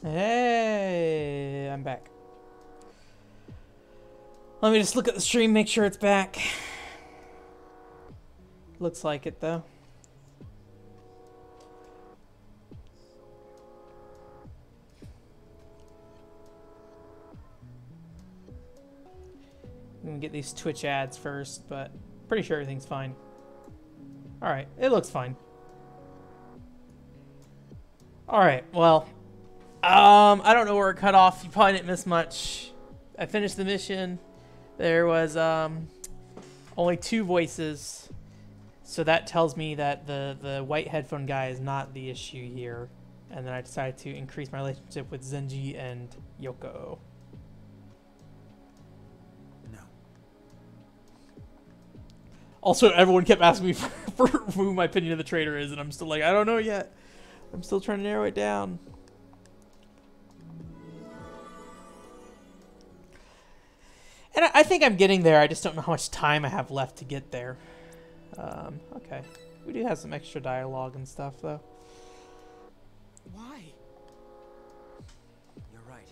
Hey, I'm back. Let me just look at the stream, make sure it's back. Looks like it, though. I'm gonna get these Twitch ads first, but pretty sure everything's fine. Alright, it looks fine. Alright, well, I don't know where it cut off. You probably didn't miss much. I finished the mission. There was only 2 voices, so that tells me that the white headphone guy is not the issue here. And then I decided to increase my relationship with Zenji and Yoko. No. Also, everyone kept asking me for who my opinion of the traitor is, and I'm still like, I don't know yet. I'm still trying to narrow it down. And I think I'm getting there. I just don't know how much time I have left to get there. Okay. We do have some extra dialogue and stuff, though. Why? You're right.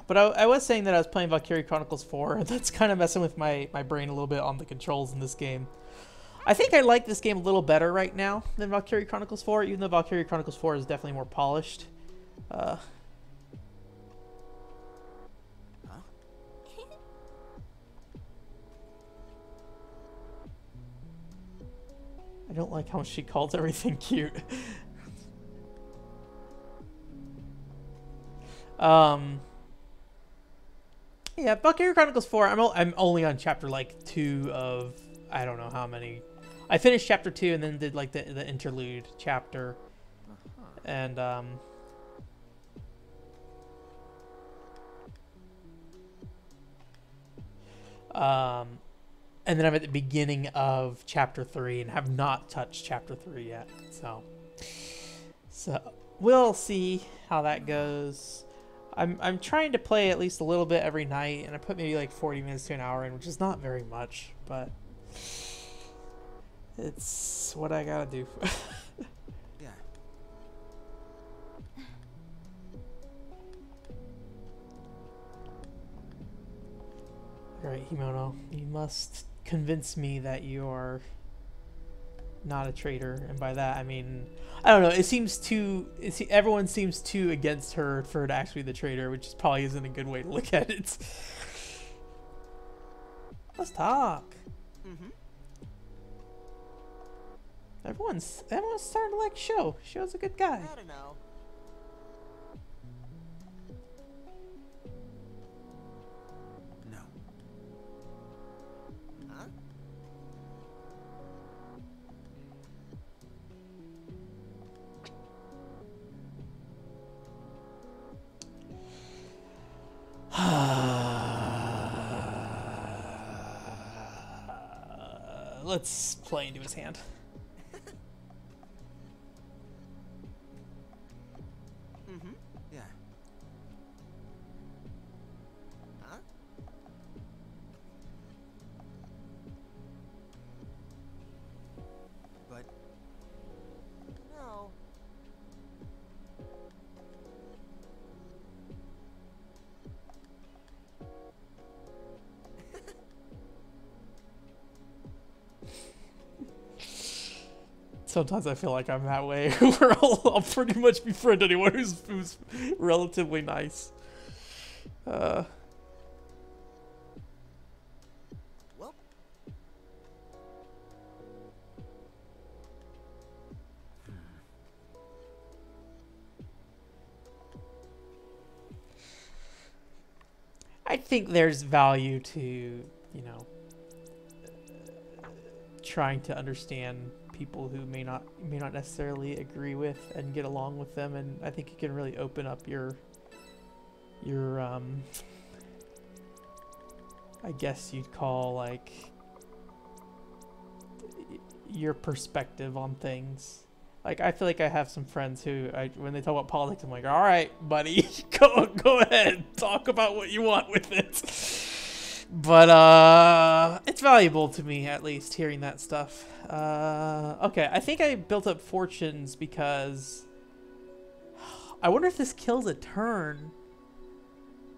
But I was saying that I was playing Valkyrie Chronicles 4. That's kind of messing with my brain a little bit on the controls in this game. I think I like this game a little better right now than Valkyrie Chronicles 4, even though Valkyrie Chronicles 4 is definitely more polished. Huh? I don't like how she calls everything cute. Yeah, Valkyrie Chronicles 4, I'm only on chapter like 2 of I don't know how many. I finished chapter 2 and then did like the interlude chapter. And and then I'm at the beginning of chapter 3 and have not touched chapter 3 yet. So we'll see how that goes. I'm trying to play at least a little bit every night, and I put maybe like 40 minutes to an hour in, which is not very much, but it's what I gotta do. Yeah. Alright, Himono, you must convince me that you are not a traitor, and by that I mean, I don't know, it seems too, everyone seems too against her for her to actually be the traitor, which probably isn't a good way to look at it. Let's talk. Mm-hmm. Everyone's starting to like Sho. Sho's a good guy. I don't know. No. Huh? Let's play into his hand. Mm-hmm. Yeah. Huh? But no. Sometimes I feel like I'm that way, where I'll pretty much befriend anyone who's relatively nice. Well. I think there's value to, you know, trying to understand people who may not necessarily agree with and get along with them, and I think it can really open up your I guess you'd call like your perspective on things. Like, I feel like I have some friends who, when they talk about politics, I'm like, all right, buddy, go ahead, talk about what you want with it. But it's valuable to me, at least, hearing that stuff. Okay, I think I built up fortunes because I wonder if this kills a turn.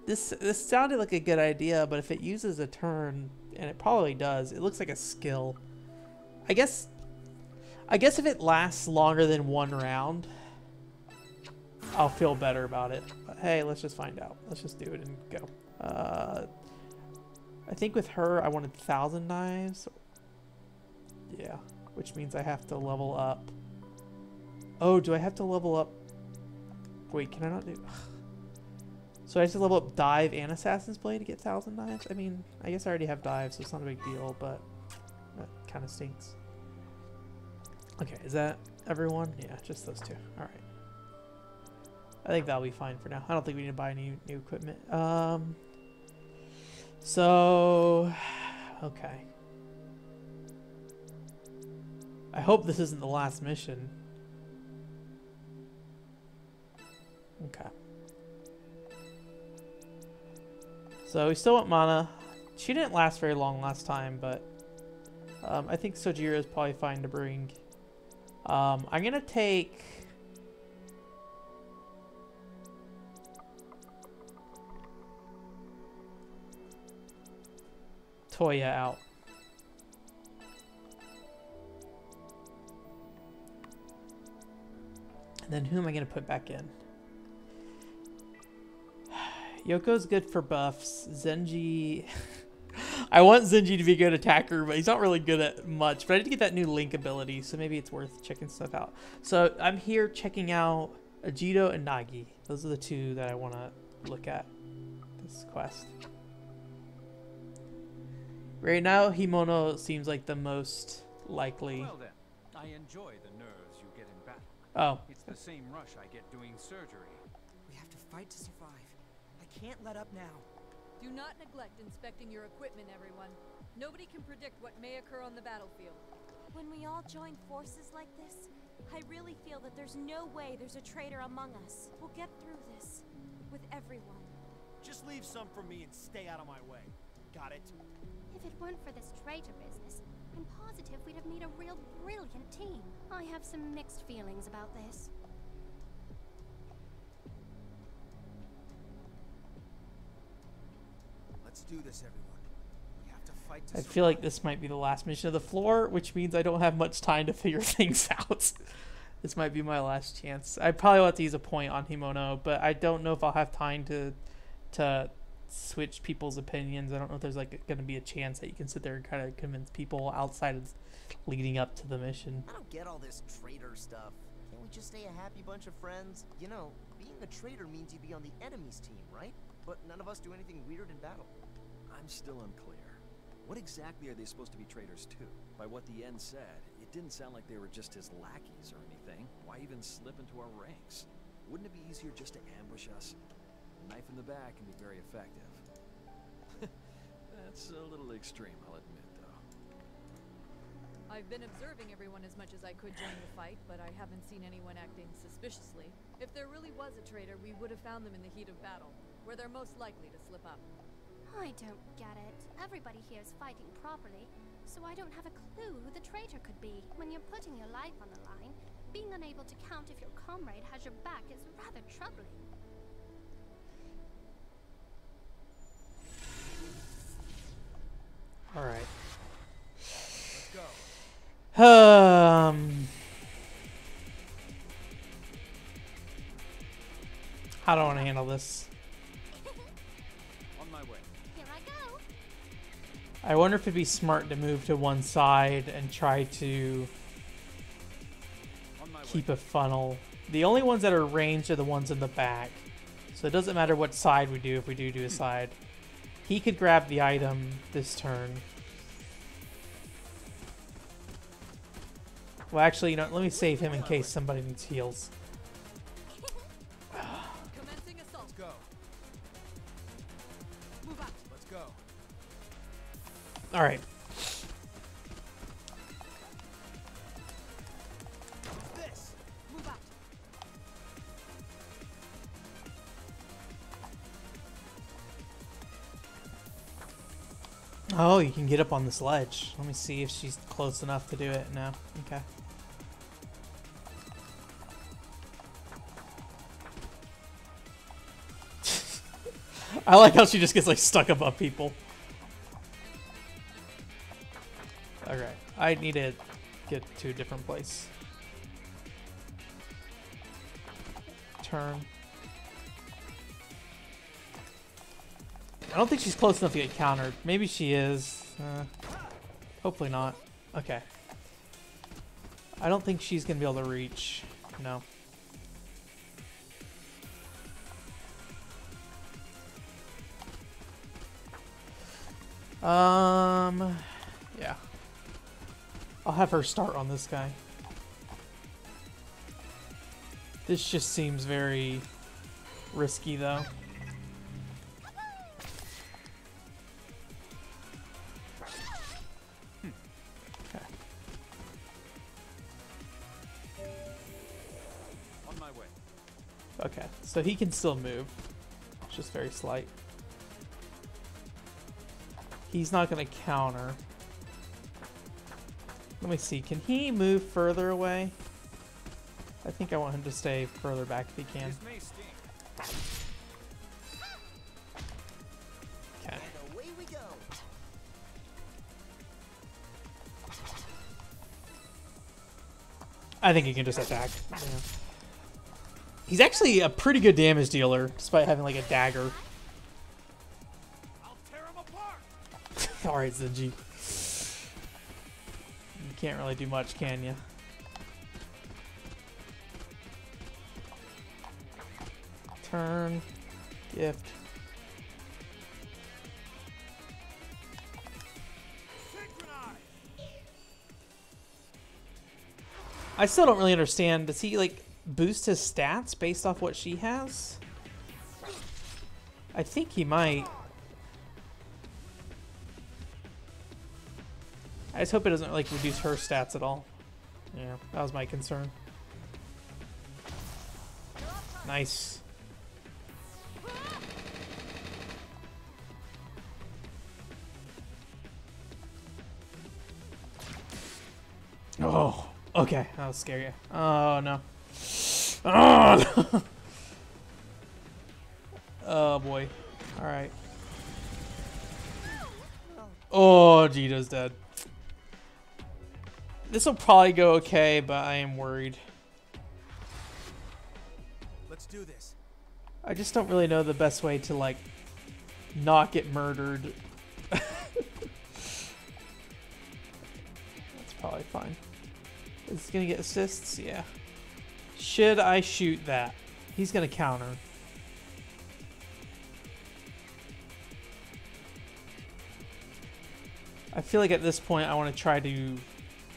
This sounded like a good idea, but if it uses a turn, and it probably does, it looks like a skill. I guess if it lasts longer than 1 round, I'll feel better about it. But hey, let's just find out. Let's just do it and go. I think with her, I wanted 1,000 knives. Yeah, which means I have to level up. Oh, do I have to level up? Wait, can I not do... So I have to level up Dive and Assassin's Blade to get 1,000 knives? I mean, I guess I already have Dive, so it's not a big deal, but that kind of stinks. Okay, is that everyone? Yeah, just those 2. Alright. I think that'll be fine for now. I don't think we need to buy any new equipment. So... Okay. I hope this isn't the last mission. Okay. So we still want mana. She didn't last very long last time, but I think Sojira is probably fine to bring. I'm gonna take Toya out. And then who am I gonna put back in? Yoko's good for buffs. Zenji... I want Zenji to be a good attacker, but he's not really good at much. But I did get that new Link ability, so maybe it's worth checking stuff out. So I'm here checking out Ajito and Nagi. Those are the 2 that I want to look at this quest. Right now, Himono seems like the most likely. Well then, I enjoy the nerves you get in battle. Oh. It's the same rush I get doing surgery. We have to fight to survive. I can't let up now. Do not neglect inspecting your equipment, everyone. Nobody can predict what may occur on the battlefield. When we all join forces like this, I really feel that there's no way there's a traitor among us. We'll get through this with everyone. Just leave some for me and stay out of my way. Got it? If it weren't for this traitor business, I'm positive we'd have made a real brilliant team. I have some mixed feelings about this. Let's do this, everyone. We have to fight to I feel like this might be the last mission of the floor, which means I don't have much time to figure things out. This might be my last chance. I probably will have to use a point on Himono, but I don't know if I'll have time to switch people's opinions. I don't know if there's like going to be a chance that you can sit there and kind of convince people outside of leading up to the mission. I don't get all this traitor stuff. Can't we just stay a happy bunch of friends? You know, being a traitor means you'd be on the enemy's team, right? But none of us do anything weird in battle. I'm still unclear. What exactly are they supposed to be traitors to? By what the Yen said, it didn't sound like they were just his lackeys or anything. Why even slip into our ranks? Wouldn't it be easier just to ambush us? A knife in the back can be very effective. That's a little extreme, I'll admit, though. I've been observing everyone as much as I could during the fight, but I haven't seen anyone acting suspiciously. If there really was a traitor, we would have found them in the heat of battle, where they're most likely to slip up. I don't get it. Everybody here is fighting properly, so I don't have a clue who the traitor could be. When you're putting your life on the line, being unable to count if your comrade has your back is rather troubling. All right. Let's go. How do I want to handle this? On my way. Here I go. I wonder if it'd be smart to move to one side and try to On my keep way. a funnel. The only ones that are ranged are the ones in the back. So it doesn't matter what side we do if we do a side. He could grab the item this turn. Well, actually, you know, let me save him in case somebody needs heals. Commencing assault. Let's go. Move out. Let's go. All right. This. Move out. Oh, you can get up on this ledge. Let me see if she's close enough to do it. No. Okay. I like how she just gets like stuck above people. Okay. I need to get to a different place. Turn. I don't think she's close enough to get countered. Maybe she is. Hopefully not. Okay. I don't think she's going to be able to reach. No. Yeah. I'll have her start on this guy. This just seems very risky, though. Okay. On my way. Okay, so he can still move. It's just very slight. He's not going to counter. Let me see. Can he move further away? I think I want him to stay further back if he can. This may sting. Okay. And away we go. I think he can just attack. Yeah. He's actually a pretty good damage dealer, despite having like a dagger. I'll tear him apart. Alright, Zinji. You can't really do much, can you? Turn. Gift. I still don't really understand. Does he like boost his stats based off what she has? I think he might. I just hope it doesn't like reduce her stats at all. Yeah, that was my concern. Nice. Oh, okay. That was scary. Oh no. Oh no. Oh boy. All right. Oh, Jito's dead. This will probably go okay, but I am worried. Let's do this. I just don't really know the best way to like not get murdered. That's probably fine. Is he gonna get assists? Yeah. Should I shoot that? He's gonna counter. I feel like at this point I want to try to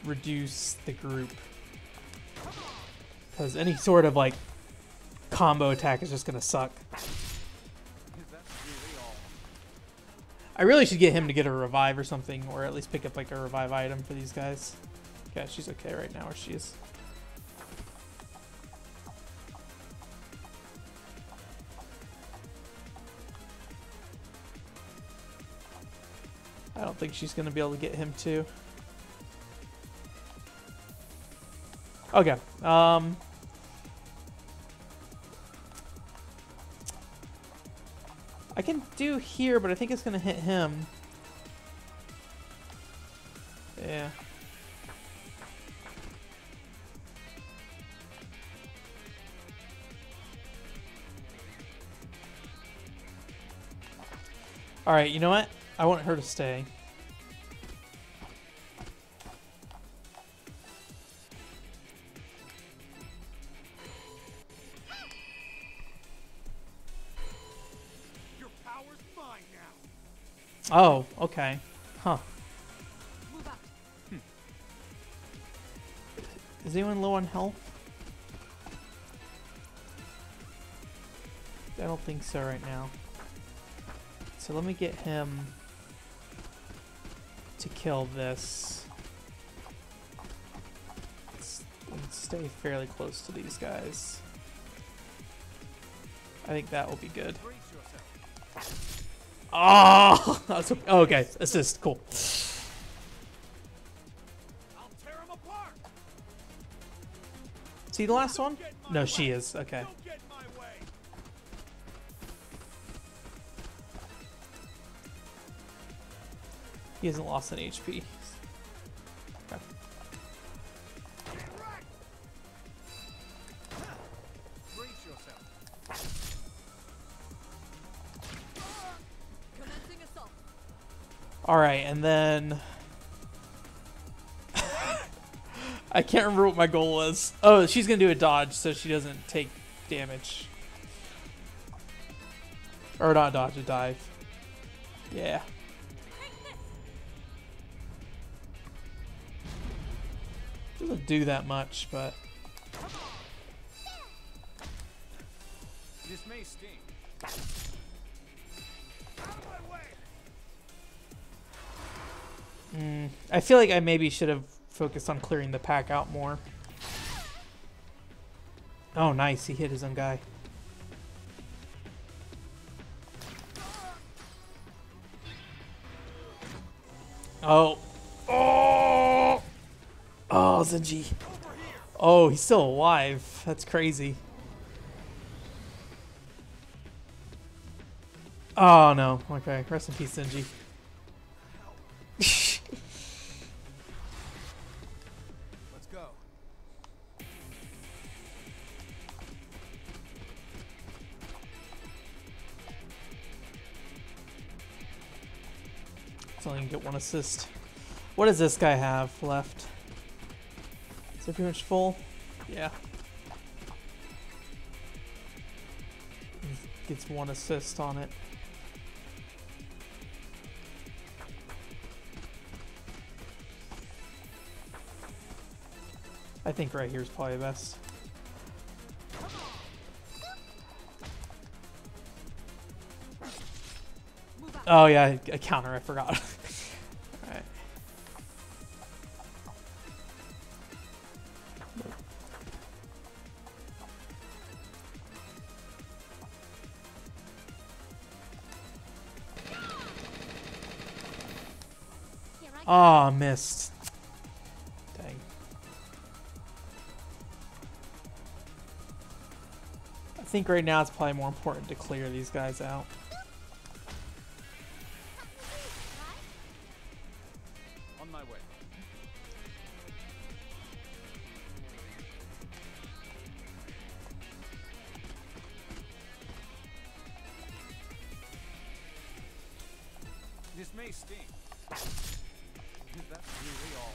reduce the group, because any sort of like combo attack is just gonna suck. Is that really all? I really should get him to get a revive or something, or at least pick up like a revive item for these guys. Yeah, she's okay right now where she is. I don't think she's gonna be able to get him too. Okay. I can do here, but I think it's gonna hit him. Yeah. Alright, you know what? I want her to stay. Your power's mine now. Oh, okay. Huh. Move out. Is anyone low on health? I don't think so right now. So let me get him to kill this. And stay fairly close to these guys. I think that will be good. Brace yourself. Oh, that's okay. Assist. Cool. I'll tear him apart. Is he the last one? No, she is. Okay. Don't get in my way. He hasn't lost any HP. Okay. Get right. Brace yourself. Commencing assault. All right, and then I can't remember what my goal was. Oh, she's gonna do a dodge so she doesn't take damage. Or not dodge, a dive. Yeah. Doesn't do that much, but This may sting. Out of my way. I feel like I maybe should have focused on clearing the pack out more. Oh, nice. He hit his own guy. Oh. Oh. Oh, Zenji. Oh, he's still alive. That's crazy. Oh, no. Okay. Rest in peace, Zenji. Let's go. So I can get one assist. What does this guy have left? Is it pretty much full? Yeah. He gets one assist on it. I think right here is probably best. Oh yeah, a counter, I forgot. Alright. Here I go. Oh, missed. Dang. I think right now it's probably more important to clear these guys out. On my way. This may sting. That's really all.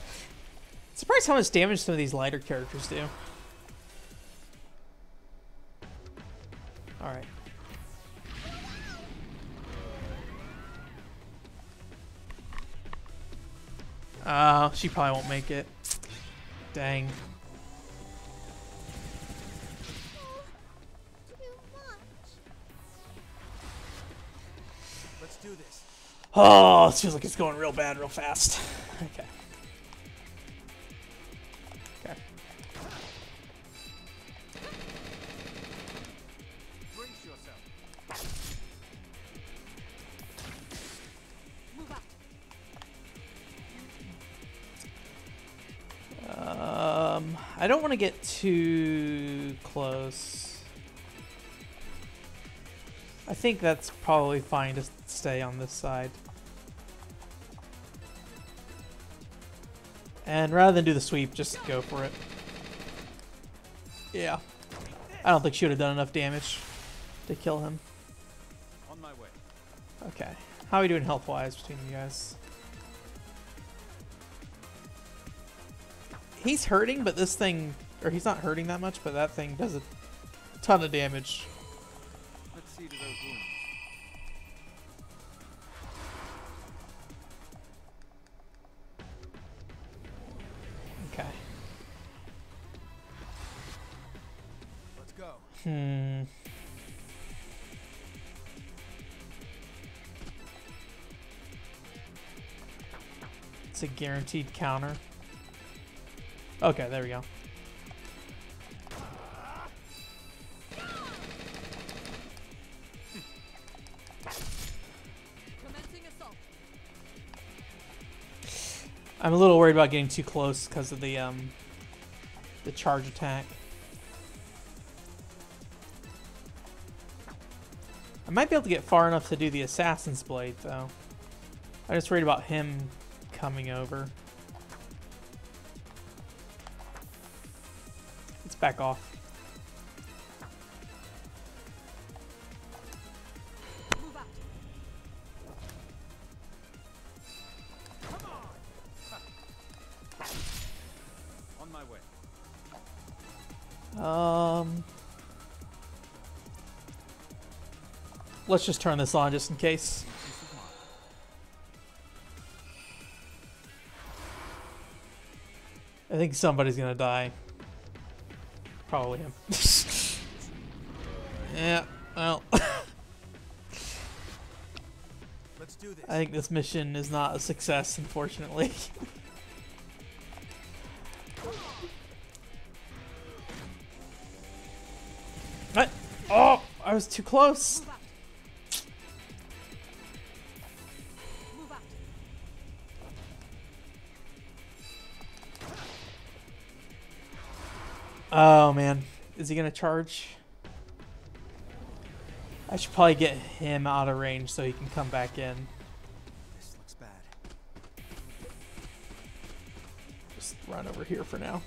Surprised how much damage some of these lighter characters do. Alright. She probably won't make it. Dang. Too much. Let's do this. Oh, it feels like it's going real bad real fast. Okay. Okay. Brace yourself. Move out. I don't want to get too close. I think that's probably fine to stay on this side. And rather than do the sweep, just go for it. Yeah. I don't think she would have done enough damage to kill him. On my way. Okay. How are we doing health-wise between you guys? He's hurting, but this thing... Or he's not hurting that much, but that thing does a ton of damage. Let's see to those wounds. Okay. Let's go. It's a guaranteed counter. Okay, there we go. I'm a little worried about getting too close because of the charge attack. I might be able to get far enough to do the assassin's blade though. I'm just worried about him coming over. Let's back off. Move out. Come on. On my way. Let's just turn this on just in case. I think somebody's gonna die. Probably him. Yeah, well. Let's do this. I think this mission is not a success, unfortunately. What? Oh, I was too close. Move out. Move out. Oh man, is he gonna charge? I should probably get him out of range so he can come back in. This looks bad. Just run over here for now.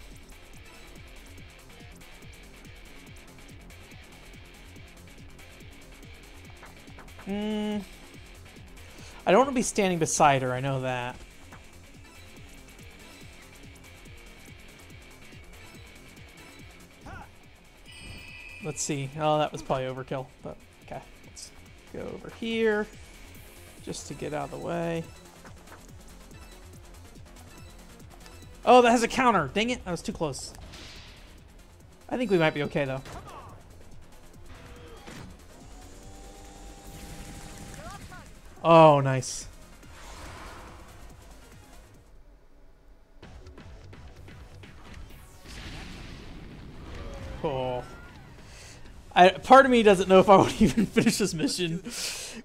I don't want to be standing beside her, I know that. Let's see. Oh, that was probably overkill, but okay. Let's go over here just to get out of the way. Oh, that has a counter. Dang it. I was too close. I think we might be okay, though. Oh, nice. Oh. Part of me doesn't know if I would even finish this mission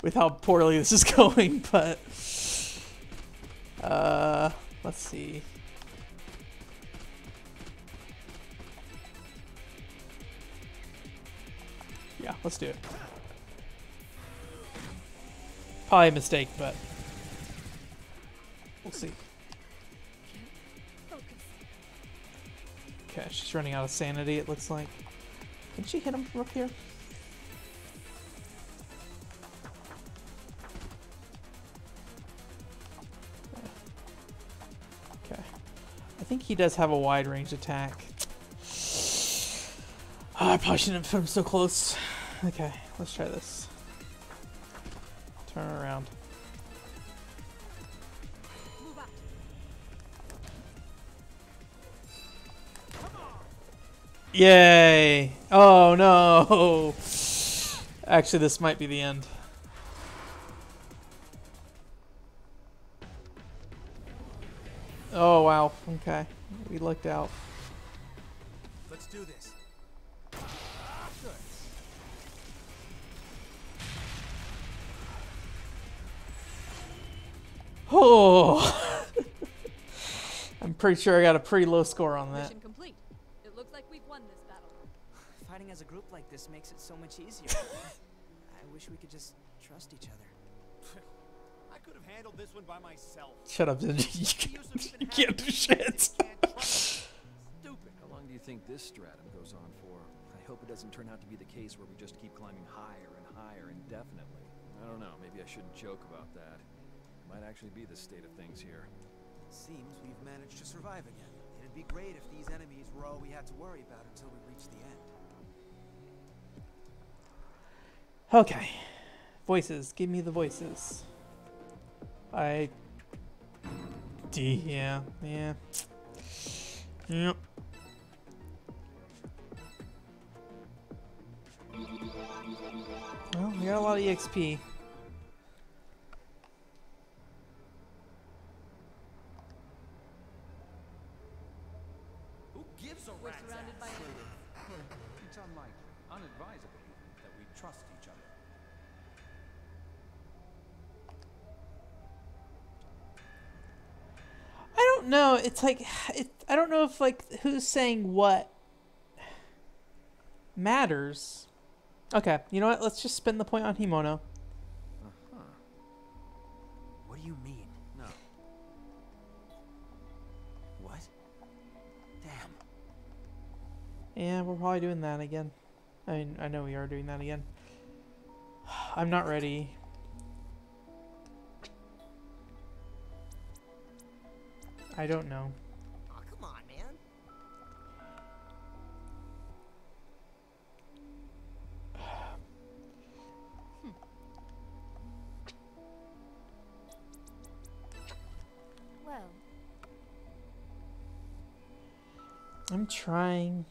with how poorly this is going, but let's see. Yeah, let's do it. Probably a mistake, but we'll see. Okay, she's running out of sanity, it looks like. Can she hit him from up here? Okay. I think he does have a wide range attack. Oh, I probably shouldn't have put him so close. Okay, let's try this. Turn around. Move out. Yay! Oh no! Actually, this might be the end. Oh wow, okay. We lucked out. Let's do this. Good. Oh! I'm pretty sure I got a pretty low score on that. Mission complete. It looks like we've won this battle. Fighting as a group like this makes it so much easier. I wish we could just trust each other. I could have handled this one by myself. Shut up, Zinji. You can't do shit. Stupid. How long do you think this stratum goes on for? I hope it doesn't turn out to be the case where we just keep climbing higher and higher indefinitely. I don't know, maybe I shouldn't joke about that. It might actually be the state of things here. Seems we've managed to survive again. It'd be great if these enemies were all we had to worry about until we reached the end. Okay. Voices. Give me the voices. Yeah. Yep. Well, we got a lot of EXP. Who gives a We're rat's surrounded by ass? enemies. It's unlikely, unadvisable even, that we trust each other. I don't don't know. It's like I don't know if like who's saying what matters. Okay, you know what? Let's just spin the point on Himono. Uh-huh. What do you mean? No. What? Damn. Yeah, we're probably doing that again. I mean, I know we are doing that again. I'm not ready. I don't know. Aw, come on, man. Well, I'm trying.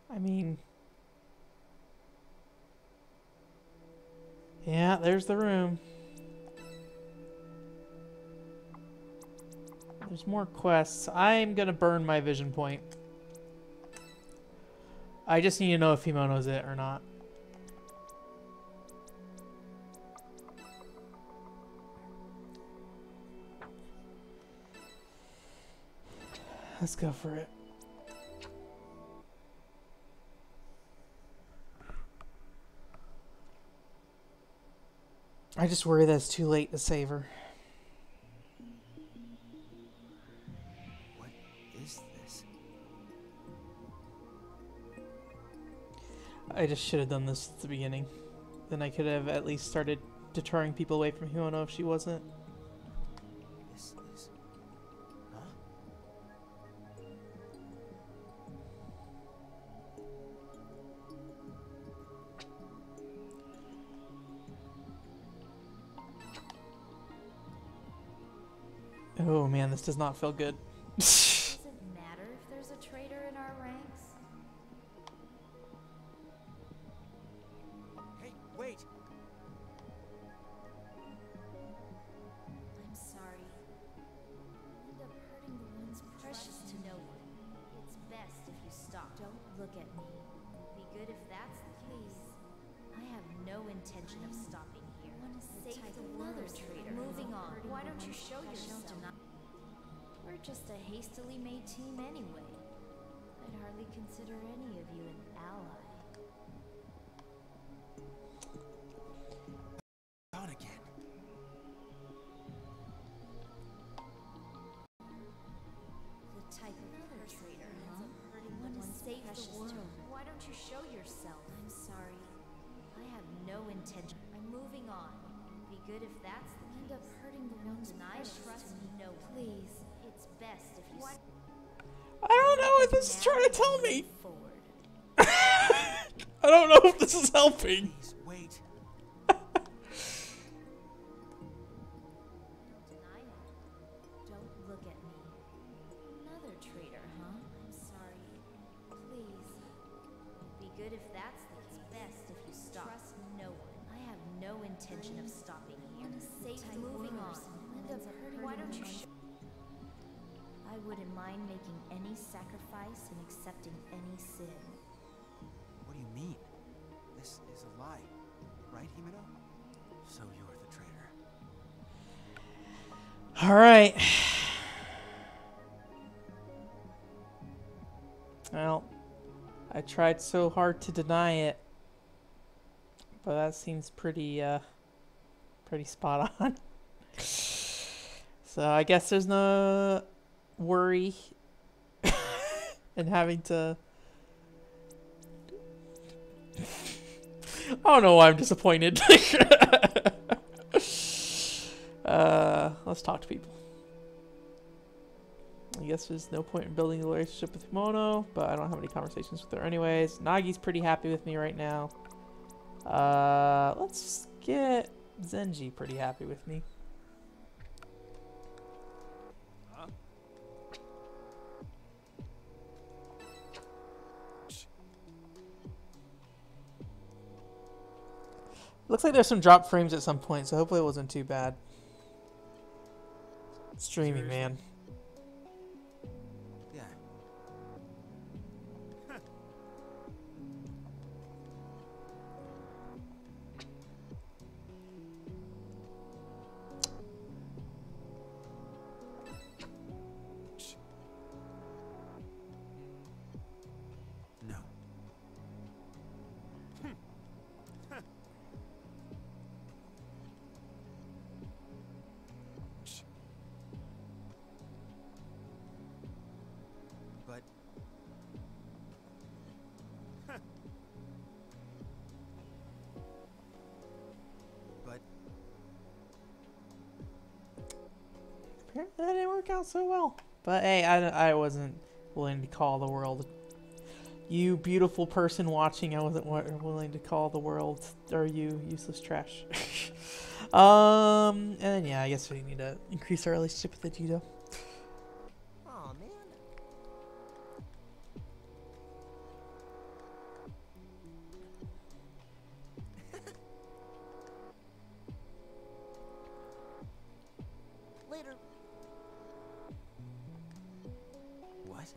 I mean, yeah, there's the room. There's more quests. I'm gonna burn my vision point. I just need to know if Himono's it or not. Let's go for it. I just worry that it's too late to save her. What is this? I just should have done this at the beginning. Then I could have at least started deterring people away from Himono if she wasn't. This is... Huh? Oh man, this does not feel good. Does it matter if there's a traitor in our ranks? Hey, wait! I'm sorry. End up hurting the ones precious to no one. It's best if you stop. Don't look at me. Be good if that's the case. I have no intention of stopping here. Want to save another traitor? Moving on. Why don't you show yourself? We're just a hastily made team anyway. I'd hardly consider any of you an ally. On again. The type of traitor, huh? Want to save the world? Why don't you show yourself? I'm sorry. I have no intention. I'm moving on. Be good if that's the case. End up hurting the ones I trust no one. Please, it's best if you. I don't know what this is trying to tell me. Forward. I don't know if this is helping. Please, wait. Deny it. Don't look at me. Another traitor, huh? I'm sorry. Please. Be good if that's the case. Best if you stop. Trust no one. I have no intention of stopping here. Safe moving on. Why don't you I wouldn't mind making any sacrifice and accepting any sin. What do you mean? This is a lie. Right, Himeno? So you're the traitor. Alright. Well, I tried so hard to deny it. But that seems pretty, pretty spot on. So I guess there's no worry in having to... I don't know why I'm disappointed. Let's talk to people. I guess there's no point in building a relationship with Himono, but I don't have any conversations with her anyways. Nagi's pretty happy with me right now. Let's get Zenji pretty happy with me. Huh? Looks like there's some drop frames at some point, so hopefully it wasn't too bad. Streaming, man. Yeah. that didn't work out so well. But hey, I wasn't willing to call the world. You beautiful person watching, I wasn't willing to call the world, or you useless trash. And then, yeah, I guess we need to increase our relationship with the judo. Aw, man. Later. What?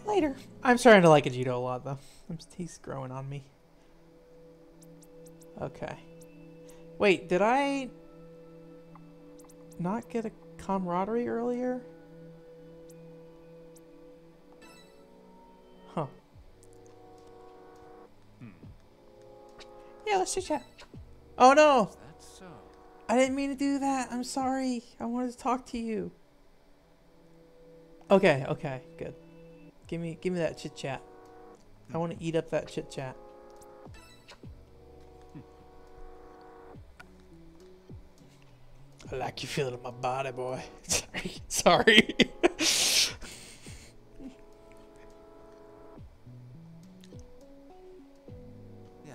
Later. I'm starting to like Ajito a lot, though. He's growing on me. Okay. Wait, did I not get a camaraderie earlier? Huh. Yeah, let's chit chat. Oh no! That's so. I didn't mean to do that. I'm sorry. I wanted to talk to you. Okay, okay, good. Give me that chit chat. I want to eat up that chit chat. I like you feeling my body, boy. Sorry. Yeah.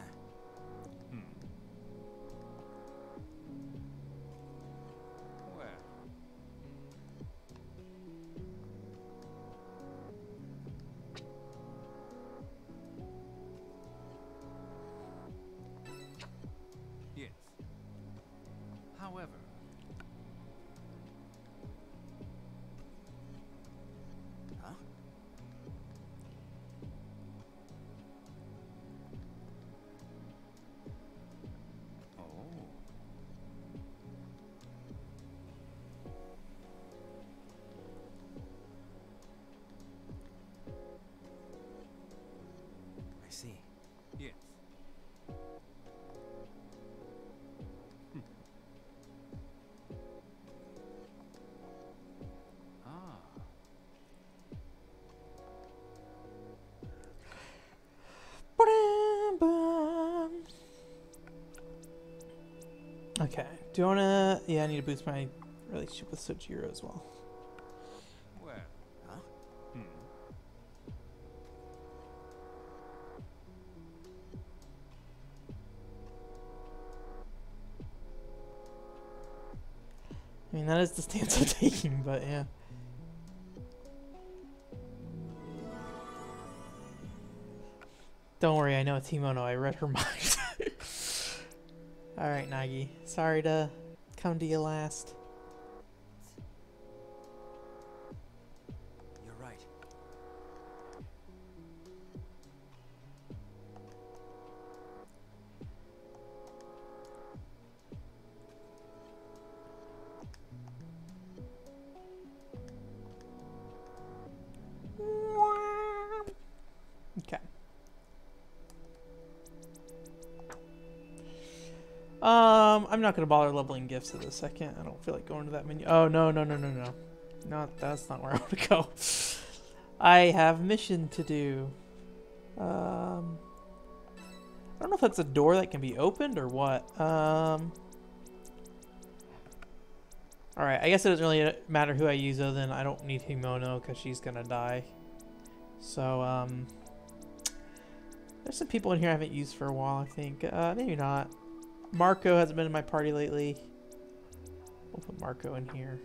Where? Yes. However. Huh? Oh. I see. Yes. Ah. Okay. Do you wanna? Yeah, I need to boost my relationship with Sojiro as well. Where? Huh? I mean, that is the stance I'm taking, but yeah. Don't worry, I know it's Himono. I read her mind. Alright, Nagi. Sorry to come to you last. You're right. Okay. I'm not gonna bother leveling gifts at this second. I don't feel like going to that menu. Oh no. That's not where I want to go. I have mission to do. I don't know if that's a door that can be opened or what. Alright, I guess it doesn't really matter who I use other than I don't need Himono because she's gonna die. So, there's some people in here I haven't used for a while, I think. Maybe not. Marco hasn't been in my party lately. We'll put Marco in here.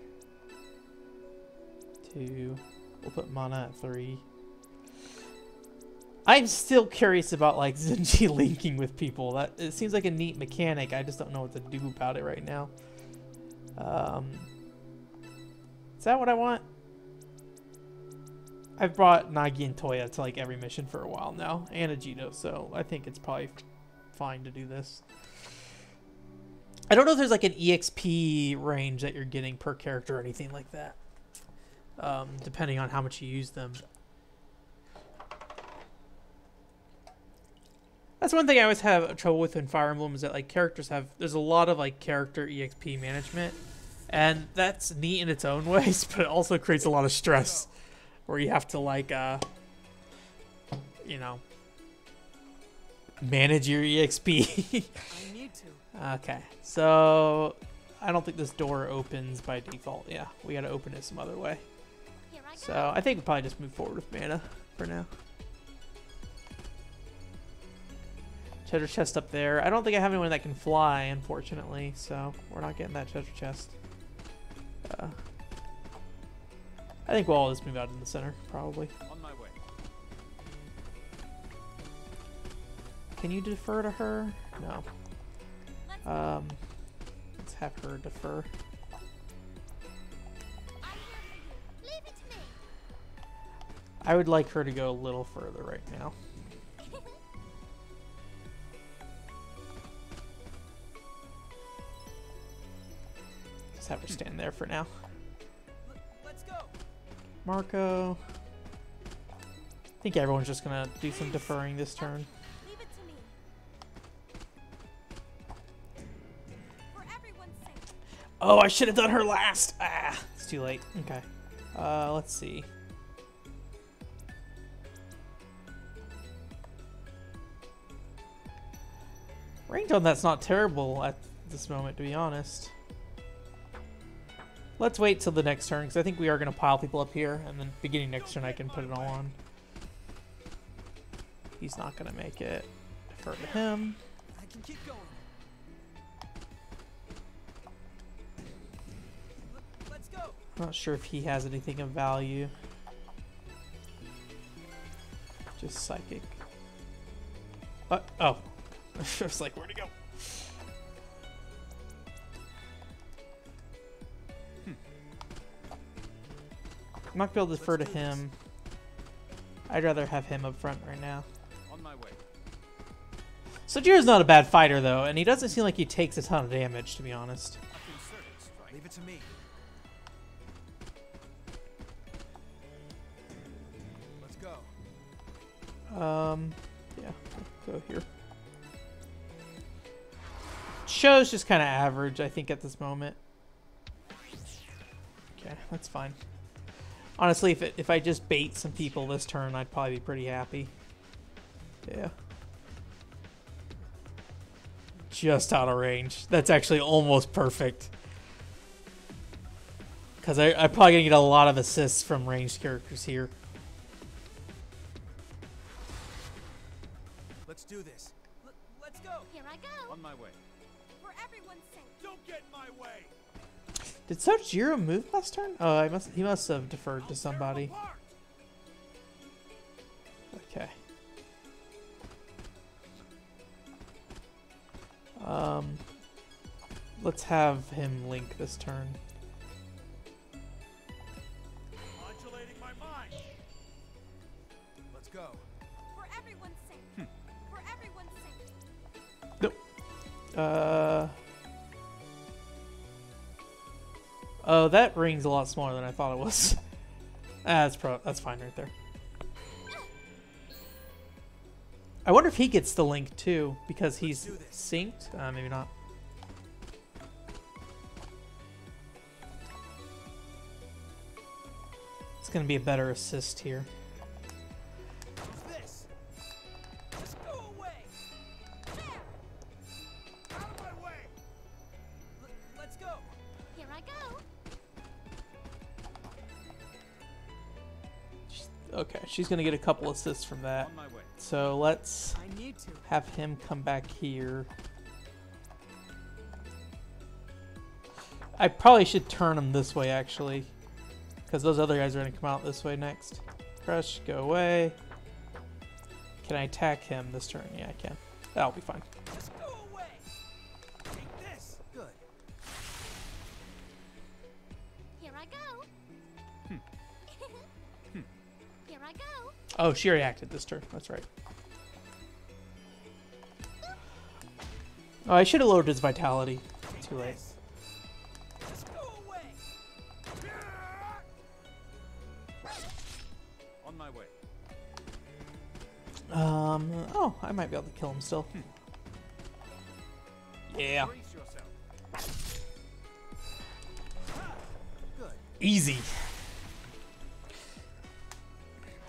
2. We'll put Mana at 3. I'm still curious about like Zenji linking with people. That it seems like a neat mechanic. I just don't know what to do about it right now. Is that what I want? I've brought Nagi and Toya to like every mission for a while now, and Ajito, so I think it's probably fine to do this. I don't know if there's like an EXP range that you're getting per character or anything like that, depending on how much you use them. That's one thing I always have trouble with in Fire Emblem is that like characters have, there's a lot of like character EXP management, and that's neat in its own ways, but it also creates a lot of stress where you have to like, you know, manage your EXP. I need to. Okay, so I don't think this door opens by default. Yeah, we gotta open it some other way. Here I go. So I think we'll probably just move forward with mana for now. Treasure chest up there. I don't think I have anyone that can fly, unfortunately, so we're not getting that treasure chest. I think we'll all just move out in the center, probably. On my way. Can you defer to her? No. Let's have her defer. Leave it to me. I would like her to go a little further right now. Just have her stand there for now. Let's go. Marco. I think everyone's just gonna do some deferring this turn. Leave it to me. For everyone's sake. Oh, I should have done her last. Ah, it's too late. Okay. Let's see. Range on that's not terrible at this moment, to be honest. Let's wait till the next turn, because I think we are going to pile people up here, and then beginning next turn I can put it all on. He's not going to make it. Defer to him. I can keep going. Let's go. Not sure if he has anything of value. Just psychic. What? Oh. I was like, where'd he go? I'm not going to be able to defer to him. I'd rather have him up front right now. On my way. Sojiro's not a bad fighter, though, and he doesn't seem like he takes a ton of damage, to be honest. Leave it to me. Let's go. Yeah, go here. Show's just kind of average, I think, at this moment. Okay, that's fine. Honestly, if I just bait some people this turn, I'd probably be pretty happy. Yeah. Just out of range. That's actually almost perfect. Because I'm probably going to get a lot of assists from ranged characters here. Let's do this. Let's go. Here I go. On my way. For everyone's sake. Don't get in my way. Did Sojiro move last turn? Oh, he must have deferred to somebody. Okay. Let's have him link this turn. Modulating my mind. Let's go. For everyone's sake. For everyone's sake. Nope. Oh, that ring's a lot smaller than I thought it was. That's fine right there. I wonder if he gets the link too, because he's synced. Maybe not. It's gonna be a better assist here. This. Just go away. Out of my way. Let's go. Here I go. Okay, she's gonna get a couple assists from that. On my way. So let's I need to. have him come back here. I probably should turn him this way, actually. Because those other guys are going to come out this way next. Crush, go away. Can I attack him this turn? Yeah, I can. That'll be fine. Just go away. Take this. Good. Here I go. Here I go. Oh, she already acted this turn. That's right. Oh, I should have lowered his vitality. Too late. Just go away. On my way. Oh, I might be able to kill him still. Yeah. Brace yourself. Good. Easy.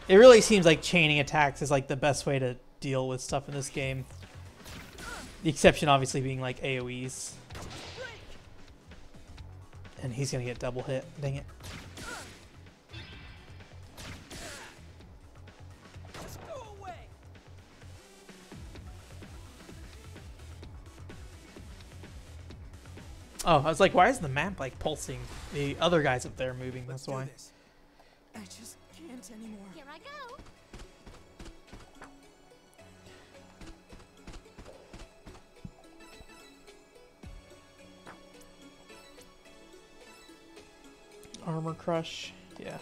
It really seems like chaining attacks is like the best way to deal with stuff in this game. The exception obviously being like AoEs. And he's gonna get double hit. Dang it. Oh, I was like, why is the map like pulsing? The other guys up there are moving, that's why. I just can't anymore. Here I go. Armor crush, yeah.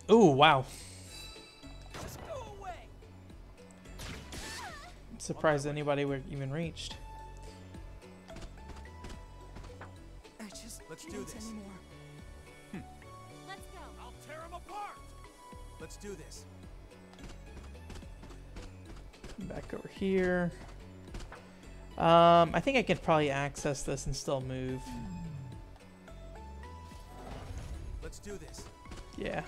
Ooh, wow. Just go away. I'm surprised anybody would even reached. I just Let's can't do this. anymore. Let's go. I'll tear him apart. Let's do this. Back over here. I think I could probably access this and still move. Let's do this. Yeah.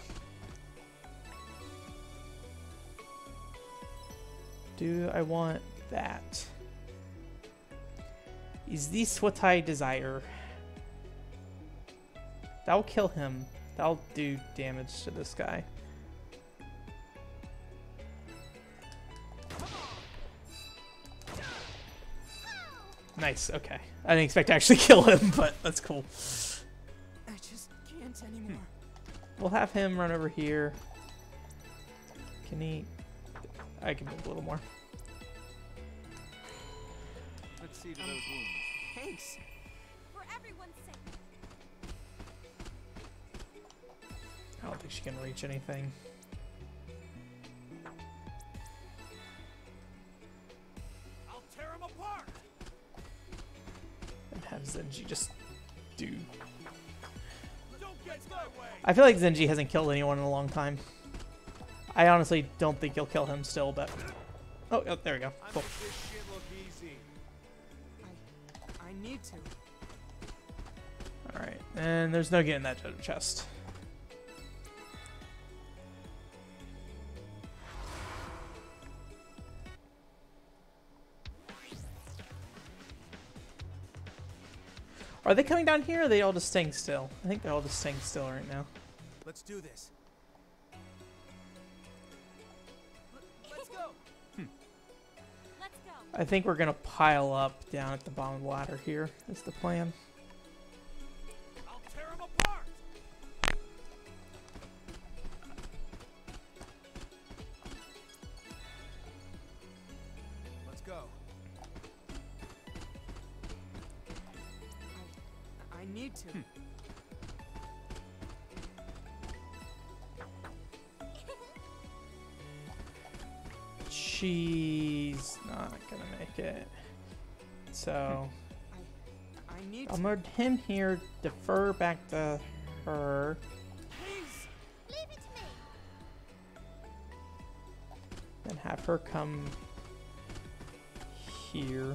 Do I want that? Is this what I desire? That'll kill him. That'll do damage to this guy. Nice, okay. I didn't expect to actually kill him, but that's cool. I just can't anymore. We'll have him run over here. Can he... I can move a little more. Let's see to those wounds. Thanks. For everyone's sake. I don't think she can reach anything. I'll tear him apart. And have Zenji just do... Don't get my way. I feel like Zenji hasn't killed anyone in a long time. I honestly don't think he'll kill him still, but... Oh, oh there we go. I Cool. make this shit look easy. I need to. Alright, and there's no getting that treasure chest. Are they coming down here, or are they all just staying still? I think they're all just staying still right now. Let's do this. Let's go. Let's go. I think we're gonna pile up down at the bottom of the ladder here, is the plan. I'll tear him apart. Let's go. I need to. She's not gonna make it. So I need I'll to. move him here, defer back to her. Please. Leave it to me. Then have her come here.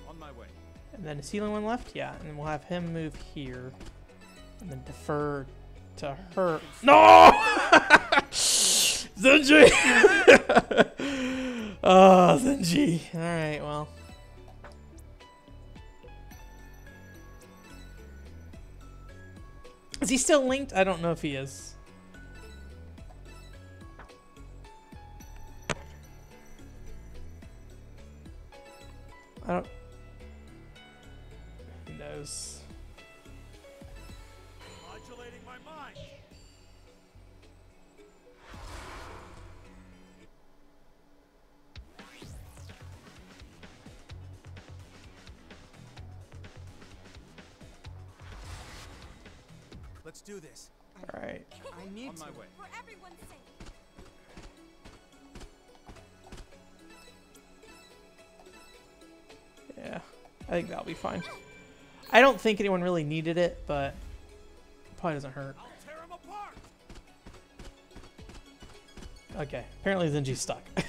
On my way. And then is he the only one left? Yeah, and then we'll have him move here. And then defer to her. No! Zenji! Oh, Zenji. Alright, well. Is he still linked? I don't know if he is. I don't... Who knows? Modulating my mind. Let's do this. Alright. I need On to. my way. For everyone's sake. Yeah, I think that'll be fine. I don't think anyone really needed it, but it probably doesn't hurt. I'll tear him apart. Okay, apparently Zenji's stuck. And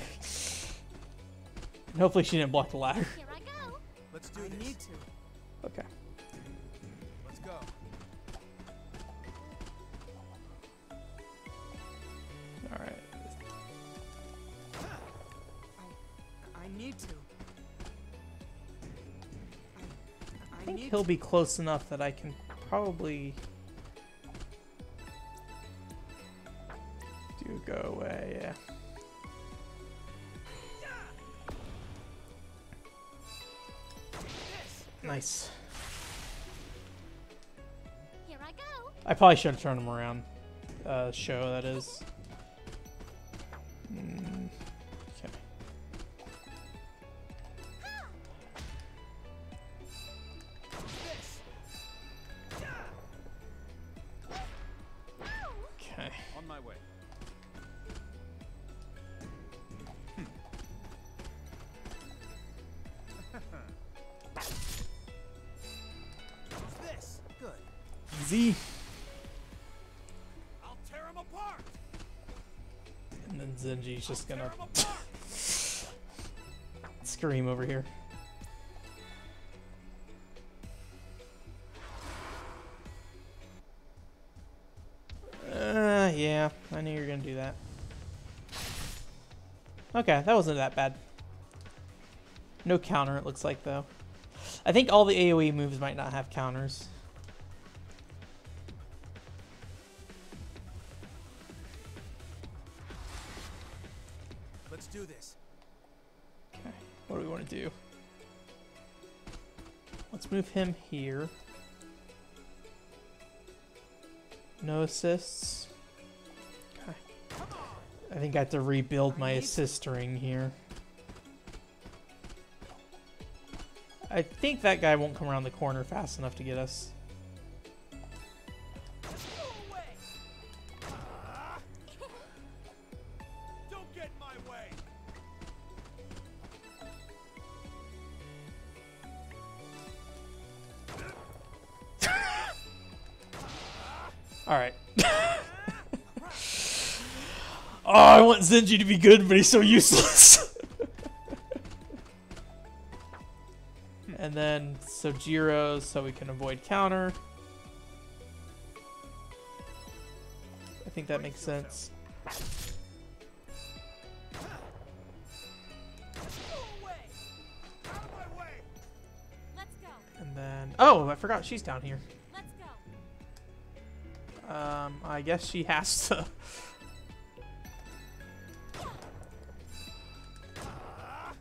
hopefully she didn't block the ladder. Here I go. Let's do I this. need to. Okay. Let's go. Alright. think he'll be close enough that I can probably do a go away, yeah. Nice. Here I go. I probably should have turned him around. Show, that is. Okay. Okay. On my way. This. Good. Easy. I'll tear him apart. And then Zenji's just gonna scream over here. Yeah, I knew you were gonna do that. Okay, that wasn't that bad. No counter, it looks like, though. I think all the AoE moves might not have counters. Let's do this. Okay, what do we want to do? Let's move him here. No assists. Okay. I think I have to rebuild my assist ring here. I think that guy won't come around the corner fast enough to get us. Don't get in my way. All right. Oh, I want Zenji to be good, but he's so useless. And then Sojiro, so we can avoid counter. I think that makes sense. Let's go. And then, oh, I forgot she's down here. Let's go. I guess she has to.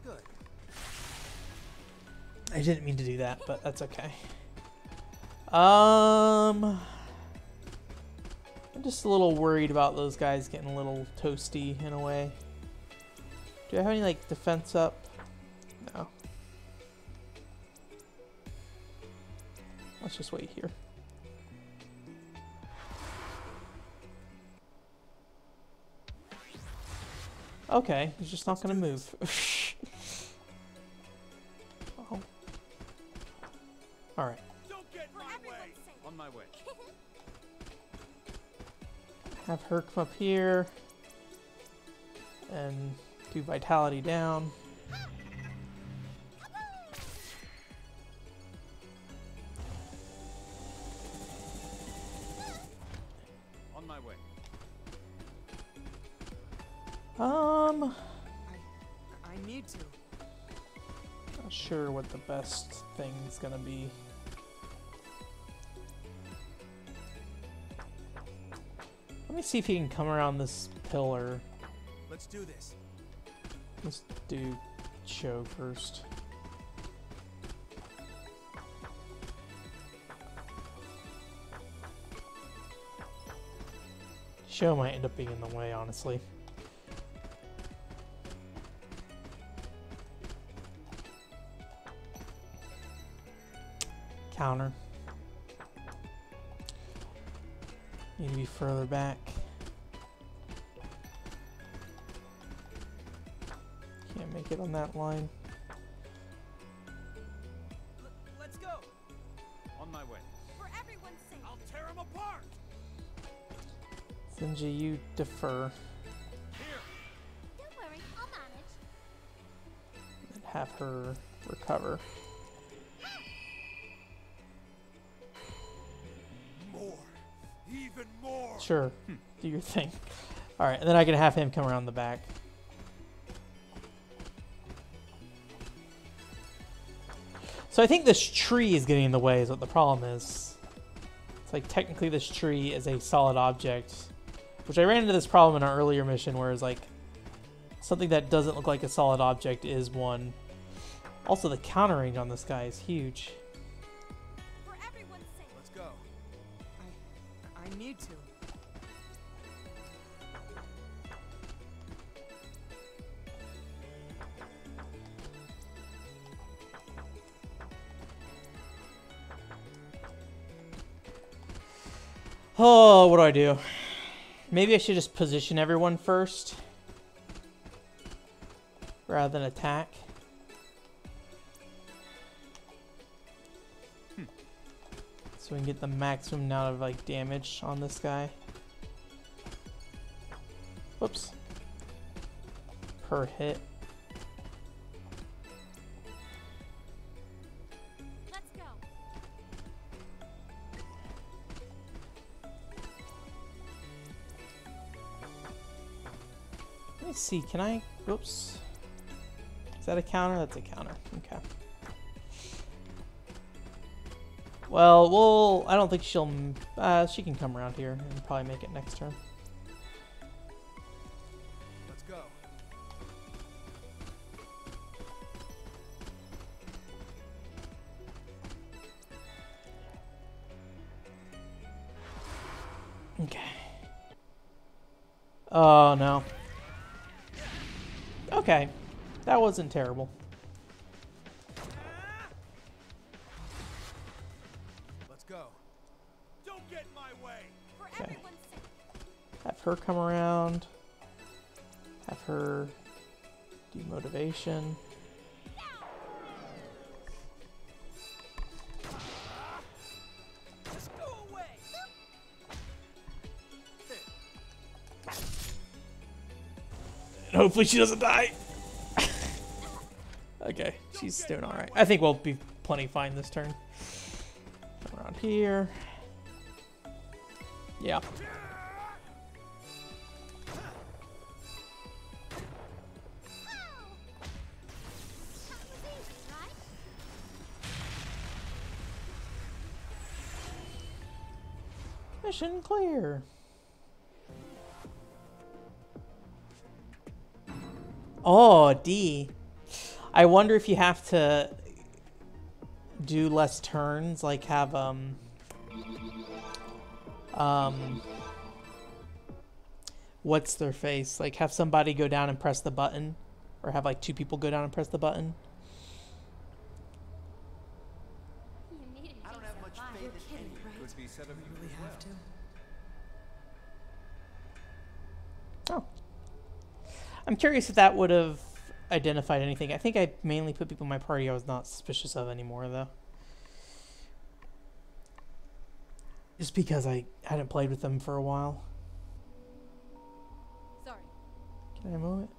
Good. I didn't mean to do that, but that's okay. I'm just a little worried about those guys getting a little toasty in a way. Do I have any like defense up? No. Let's just wait here. Okay, he's just not gonna move. Oh. All right. Don't get in my way. On my way. Have her come up here and do vitality down. On my way. I need to. Not sure what the best thing's gonna be. Let me see if he can come around this pillar. Let's do this. Let's do Cho first. Show might end up being in the way, honestly. Counter. Need to be further back. Can't make it on that line. Let's go. On my way. For everyone's sake. I'll tear him apart. Zenji, you defer. Here. Don't worry, I'll manage. And have her recover. More. Even more. Sure, do your thing. Alright, and then I can have him come around the back. So I think this tree is getting in the way is what the problem is. It's like technically this tree is a solid object, which I ran into this problem in our earlier mission where it's like something that doesn't look like a solid object is one. Also, the counter range on this guy is huge. For everyone's sake. Let's go. I need to. Oh, what do? Maybe I should just position everyone first rather than attack. So we can get the maximum amount of like damage on this guy. Whoops. Per hit. Let's go. Let me see, can I? Whoops. Is that a counter? That's a counter. Okay. Well, I don't think she'll, she can come around here and probably make it next turn. Let's go. Okay. Oh, no. Okay. That wasn't terrible. Let's go. Don't get in my way. For Okay. everyone's sake. Have her come around. Have her do motivation. Just go away. And hopefully she doesn't die. Okay, she's doing alright. I think we'll be plenty fine this turn. Come around here. Yeah. Mission clear. Oh, D. I wonder if you have to do less turns, like have what's their face? Like have somebody go down and press the button, or have like two people go down and press the button. You needed I don't to have much survive. faith in any Could be said of you Really as have to. Oh. I'm curious if that would have identified anything. I think I mainly put people in my party I was not suspicious of anymore, though. Just because I hadn't played with them for a while. Sorry. Can I move it?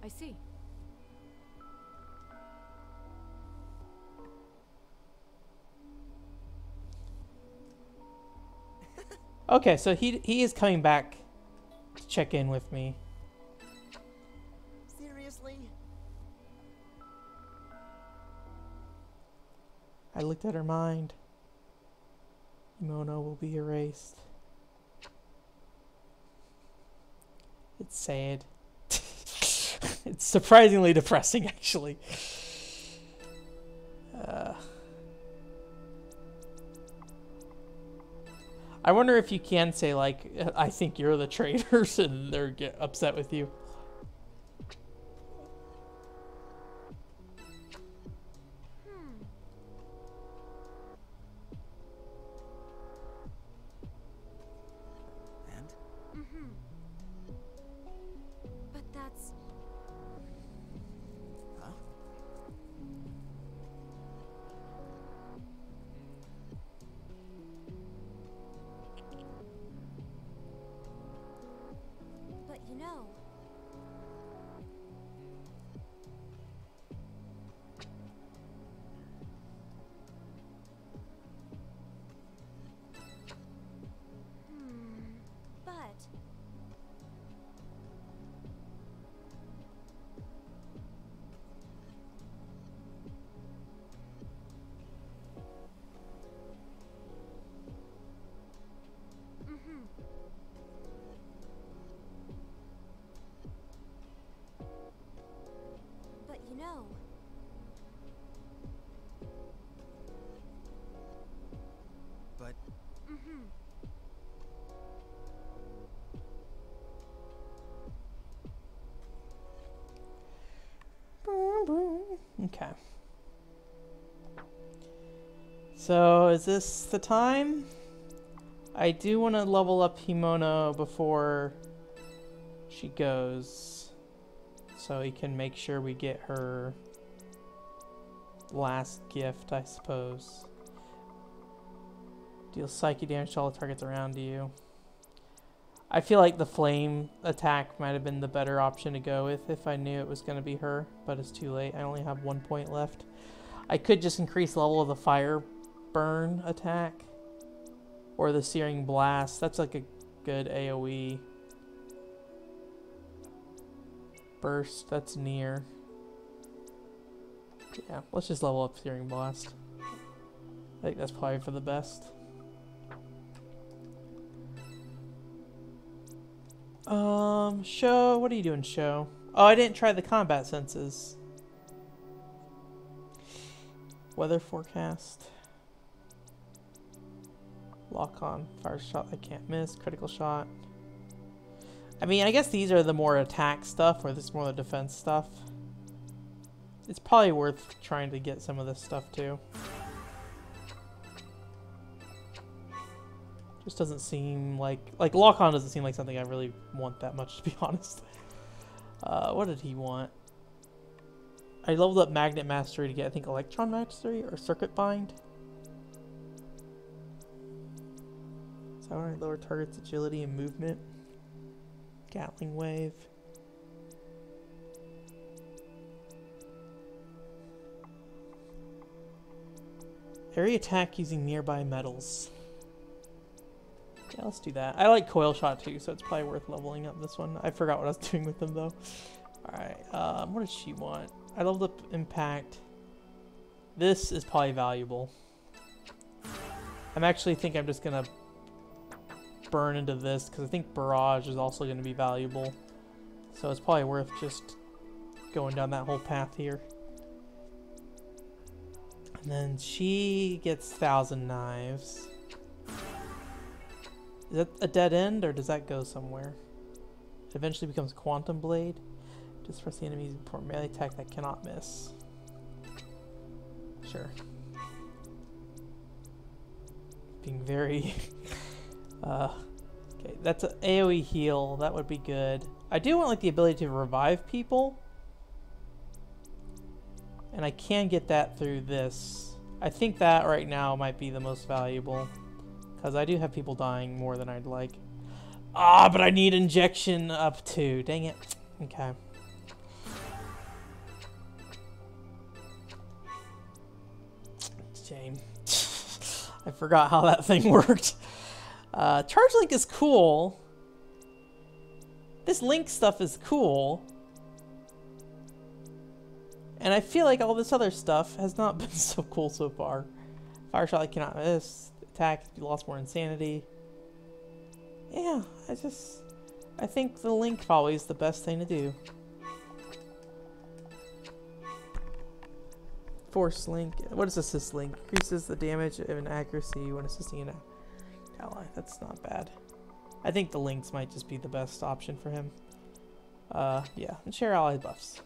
I see. Okay, so he is coming back to check in with me. Seriously? I looked at her mind. Imono will be erased. It's sad. It's surprisingly depressing, actually. I wonder if you can say, like, I think you're the traitors, and they're get upset with you. And? But that's... Huh? But you know... But... But you know, But Okay. So, is this the time? I do want to level up Himono before she goes, so we can make sure we get her last gift, I suppose. Deal psychic damage to all the targets around you. I feel like the flame attack might have been the better option to go with if I knew it was going to be her, but it's too late. I only have 1 point left. I could just increase level of the fire burn attack or the searing blast. That's like a good AoE. Burst, that's near. Yeah, let's just level up searing blast. I think that's probably for the best. Show, what are you doing, Show? Oh, I didn't try the combat senses. Weather forecast. Lock on. Fire shot I can't miss. Critical shot. I mean, I guess these are the more attack stuff, or this is more the defense stuff. It's probably worth trying to get some of this stuff too. Just doesn't seem like lock on doesn't seem like something I really want that much, to be honest. What did he want? I leveled up magnet mastery to get, I think, electron mastery or circuit bind. So I want to lower target's agility and movement. Gatling wave. Area attack using nearby metals. Yeah, let's do that. I like coil shot too, so it's probably worth leveling up this one. I forgot what I was doing with them though. Alright, what does she want? I leveled up impact. This is probably valuable. I'm actually think I'm just gonna burn into this because I think barrage is also gonna be valuable. So it's probably worth just going down that whole path here. And then she gets 1,000 knives. Is that a dead end, or does that go somewhere? It eventually becomes Quantum Blade. Just press the enemies before melee attack that cannot miss. Sure. Being very... okay, that's an AoE heal. That would be good. I do want like the ability to revive people. And I can get that through this. I think that right now might be the most valuable. Because I do have people dying more than I'd like. Ah, but I need injection up too. Dang it. Okay. Shame. I forgot how that thing worked. Charge Link is cool. This Link stuff is cool. And I feel like all this other stuff has not been so cool so far. Fire shot I cannot miss. Attack, you lost more insanity. Yeah, I think the Link probably is the best thing to do. Force Link. What is Assist Link? Increases the damage and accuracy when assisting an ally. That's not bad. I think the Links might just be the best option for him. Yeah, and share ally buffs.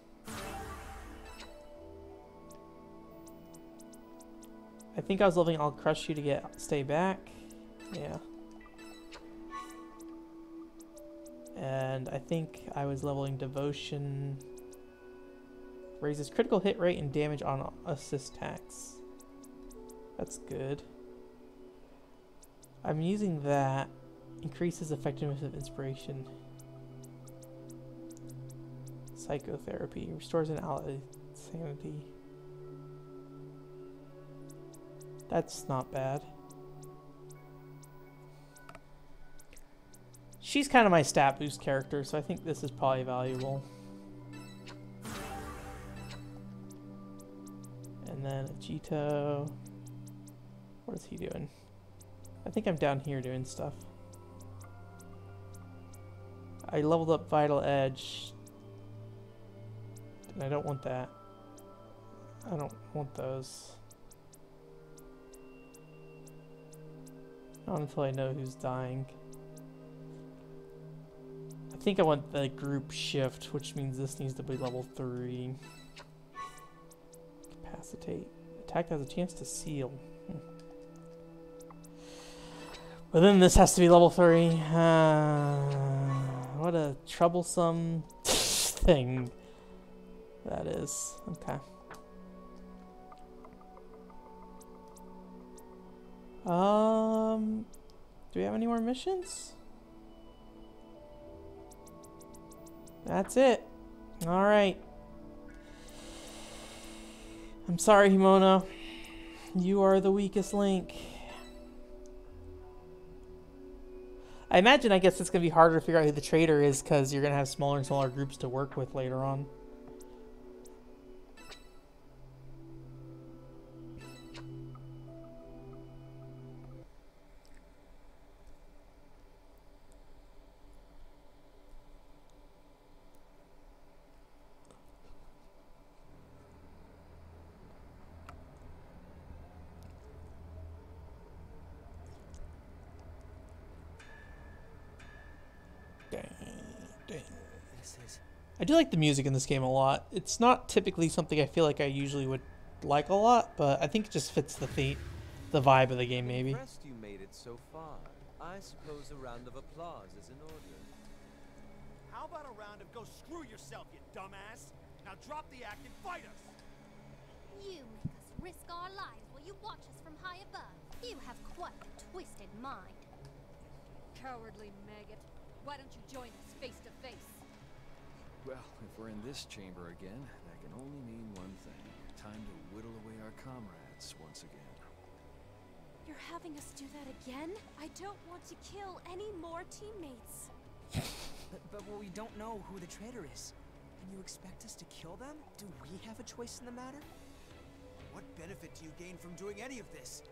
I think I was leveling I'll crush you to stay back. Yeah. And I think I was leveling devotion. Raises critical hit rate and damage on assist attacks. That's good. I'm using that. Increases effectiveness of inspiration. Psychotherapy. Restores an ally sanity. That's not bad. She's kind of my stat boost character, so I think this is probably valuable. And then Ajito. What is he doing? I think I'm down here doing stuff. I leveled up Vital Edge. And I don't want that. I don't want those. Not until I know who's dying. I think I want the group shift, which means this needs to be level 3. Capacitate. Attack has a chance to seal. But then this has to be level 3. What a troublesome thing that is. Okay. Do we have any more missions? That's it. All right. I'm sorry, Himona. You are the weakest link. I imagine, I guess it's going to be harder to figure out who the traitor is because you're going to have smaller and smaller groups to work with later on. I do like the music in this game a lot. It's not typically something I feel like I usually would like a lot, but I think it just fits the vibe of the game, maybe. Impressed you made it so far. I suppose a round of applause is in order. How about a round of go screw yourself, you dumbass? Now drop the act and fight us! You make us risk our lives while you watch us from high above. You have quite a twisted mind. Cowardly maggot. Why don't you join us face to face? Well, if we're in this chamber again, that can only mean one thing. Time to whittle away our comrades once again. You're having us do that again? I don't want to kill any more teammates. But we don't know who the traitor is. And you expect us to kill them? Do we have a choice in the matter? What benefit do you gain from doing any of this?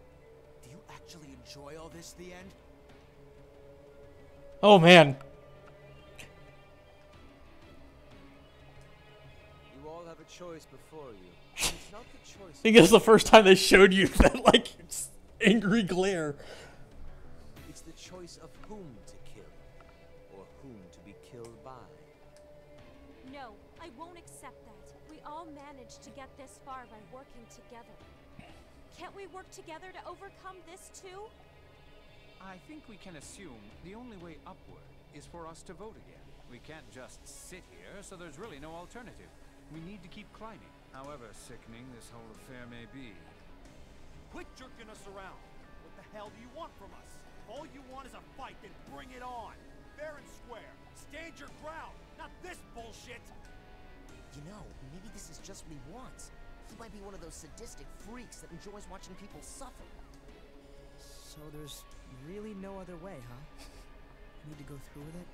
Do you actually enjoy all this, the end? Oh, man. You all have a choice before you. It's not the choice. I think it was the first time they showed you that, like, angry glare. It's the choice of whom to kill, or whom to be killed by. No, I won't accept that. We all managed to get this far by working together. Can't we work together to overcome this too? I think we can assume the only way upward is for us to vote again. We can't just sit here, so there's really no alternative. We need to keep climbing, however sickening this whole affair may be. Quit jerking us around! What the hell do you want from us? If all you want is a fight, then bring it on! Fair and square! Stand your ground! Not this bullshit! You know, maybe this is just what he wants. He might be one of those sadistic freaks that enjoys watching people suffer. So there's really no other way, huh? Need to go through with it?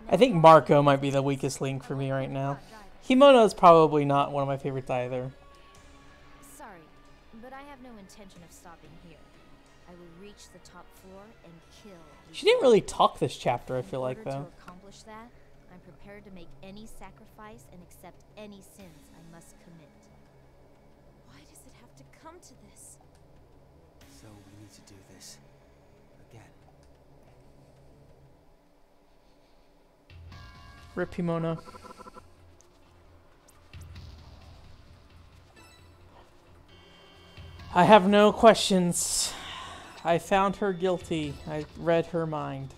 I think Marco might be the weakest link for me right now. Himona is probably not one of my favorites either. Sorry, but I have no intention of stopping here. I will reach the top floor and kill. She didn't really talk this chapter, I feel like, In order though. to accomplish that, I'm prepared to make any sacrifice and accept any sins I must commit. Why does it have to come to this? So we need to do this again. Rip Himona. I have no questions. I found her guilty. I read her mind.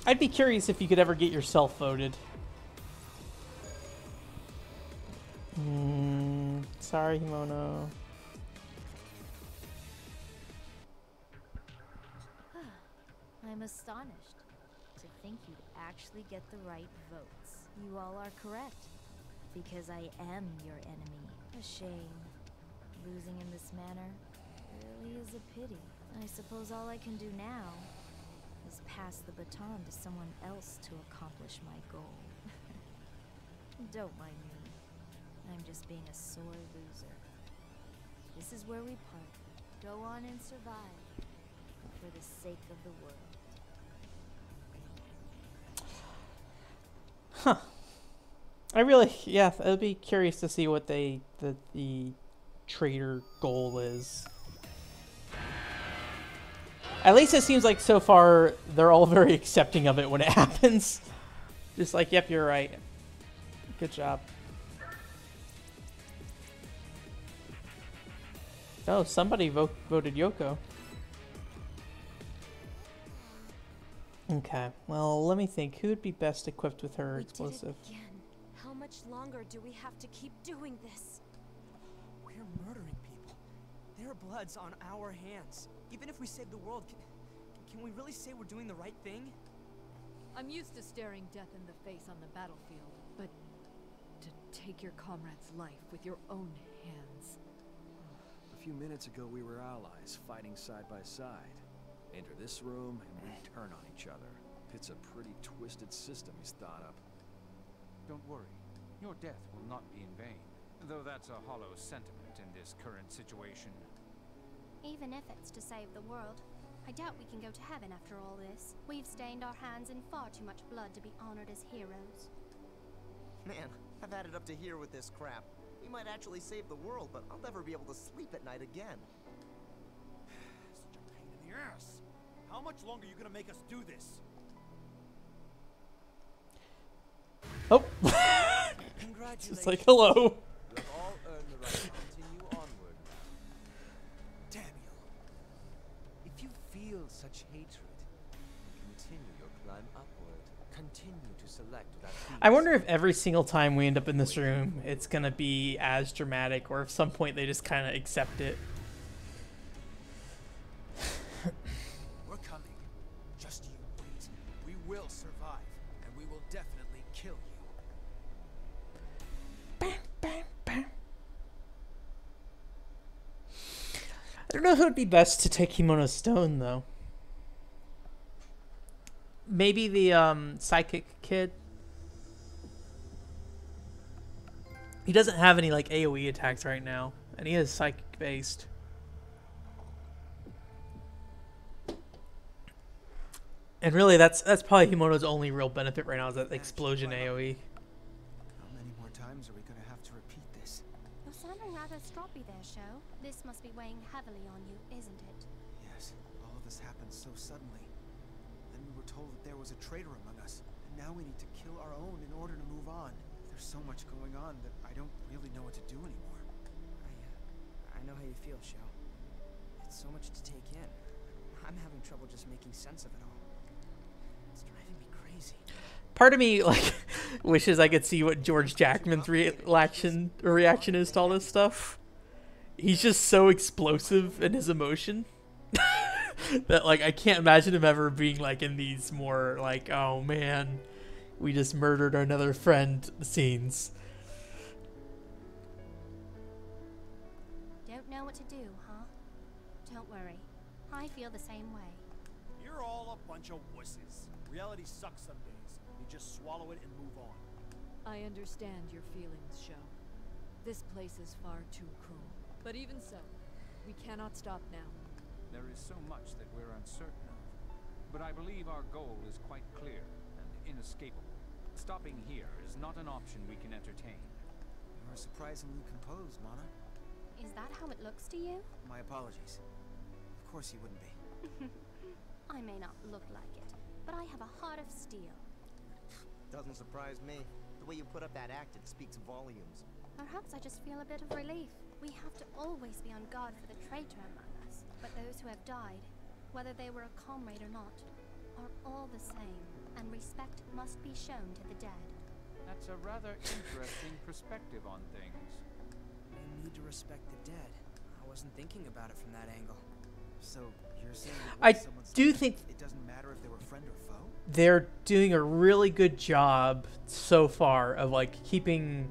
I'd be curious if you could ever get yourself voted. Sorry, Himona. I'm astonished to think you'd actually get the right votes. You all are correct, because I am your enemy. A shame. Losing in this manner really is a pity. I suppose all I can do now is pass the baton to someone else to accomplish my goal. Don't mind me. I'm just being a sore loser. This is where we part. Go on and survive. For the sake of the world. Huh. I really, yeah, I'd be curious to see what the traitor goal is. At least it seems like so far they're all very accepting of it when it happens. Just like, yep, you're right. Good job. Oh, somebody voted Yoko. Okay, well, let me think. Who would be best equipped with her explosive? Did it again. How much longer do we have to keep doing this? We're murdering people. Their blood's on our hands. Even if we save the world, can we really say we're doing the right thing? I'm used to staring death in the face on the battlefield, but to take your comrade's life with your own hands. A few minutes ago, we were allies, fighting side by side. Enter this room, and we turn on each other. It's a pretty twisted system he's thought up. Don't worry. Your death will not be in vain. Though that's a hollow sentiment in this current situation. Even if it's to save the world, I doubt we can go to heaven after all this. We've stained our hands in far too much blood to be honored as heroes. Man, I've had it up to here with this crap. We might actually save the world, but I'll never be able to sleep at night again. Such a pain in the ass. How much longer are you gonna make us do this? Oh. Congratulations. It's like, hello. You have all earned the right to continue onward now. Daniel. If you feel such hatred, continue your climb upward. Continue to select that beast. I wonder if every single time we end up in this room, it's going to be as dramatic, or if some point they just kind of accept it. We're coming. Just you wait. We will survive, and we will definitely kill you. I don't know if it would be best to take Kimono's stone, though. Maybe the psychic kid. He doesn't have any like AoE attacks right now, and he is psychic based. And really, that's probably Himono's only real benefit right now is that explosion AoE. How many more times are we gonna have to repeat this? You're sounding rather stroppy there, Sho. This must be weighing heavily on you, isn't it? Yes, all of this happened so suddenly. Then we were told that there was a traitor among us, and now we need to kill our own in order to move on. There's so much going on that I don't really know what to do anymore. I know how you feel, Sho. It's so much to take in. I'm having trouble just making sense of it all. It's driving me crazy. Part of me like wishes I could see what George Jackman's reaction is to all this stuff. He's just so explosive in his emotion that like I can't imagine him ever being like in these more like, oh man, we just murdered another friend scenes. Don't know what to do, huh? Don't worry. I feel the same way. You're all a bunch of wusses. Reality sucks some days. You just swallow it and move on. I understand your feelings, Sho. This place is far too cruel. But even so, we cannot stop now. There is so much that we're uncertain of. But I believe our goal is quite clear and inescapable. Stopping here is not an option we can entertain. You're surprisingly composed, Mana. Is that how it looks to you? My apologies. Of course you wouldn't be. I may not look like it, but I have a heart of steel. Doesn't surprise me. The way you put up that act, it speaks volumes. Perhaps I just feel a bit of relief. We have to always be on guard for the traitor among us. But those who have died, whether they were a comrade or not, are all the same, and respect must be shown to the dead. That's a rather interesting perspective on things. We need to respect the dead. I wasn't thinking about it from that angle. So you're saying that I when someone's do dead, think it doesn't matter if they were friend or foe? they're doing a really good job so far of like keeping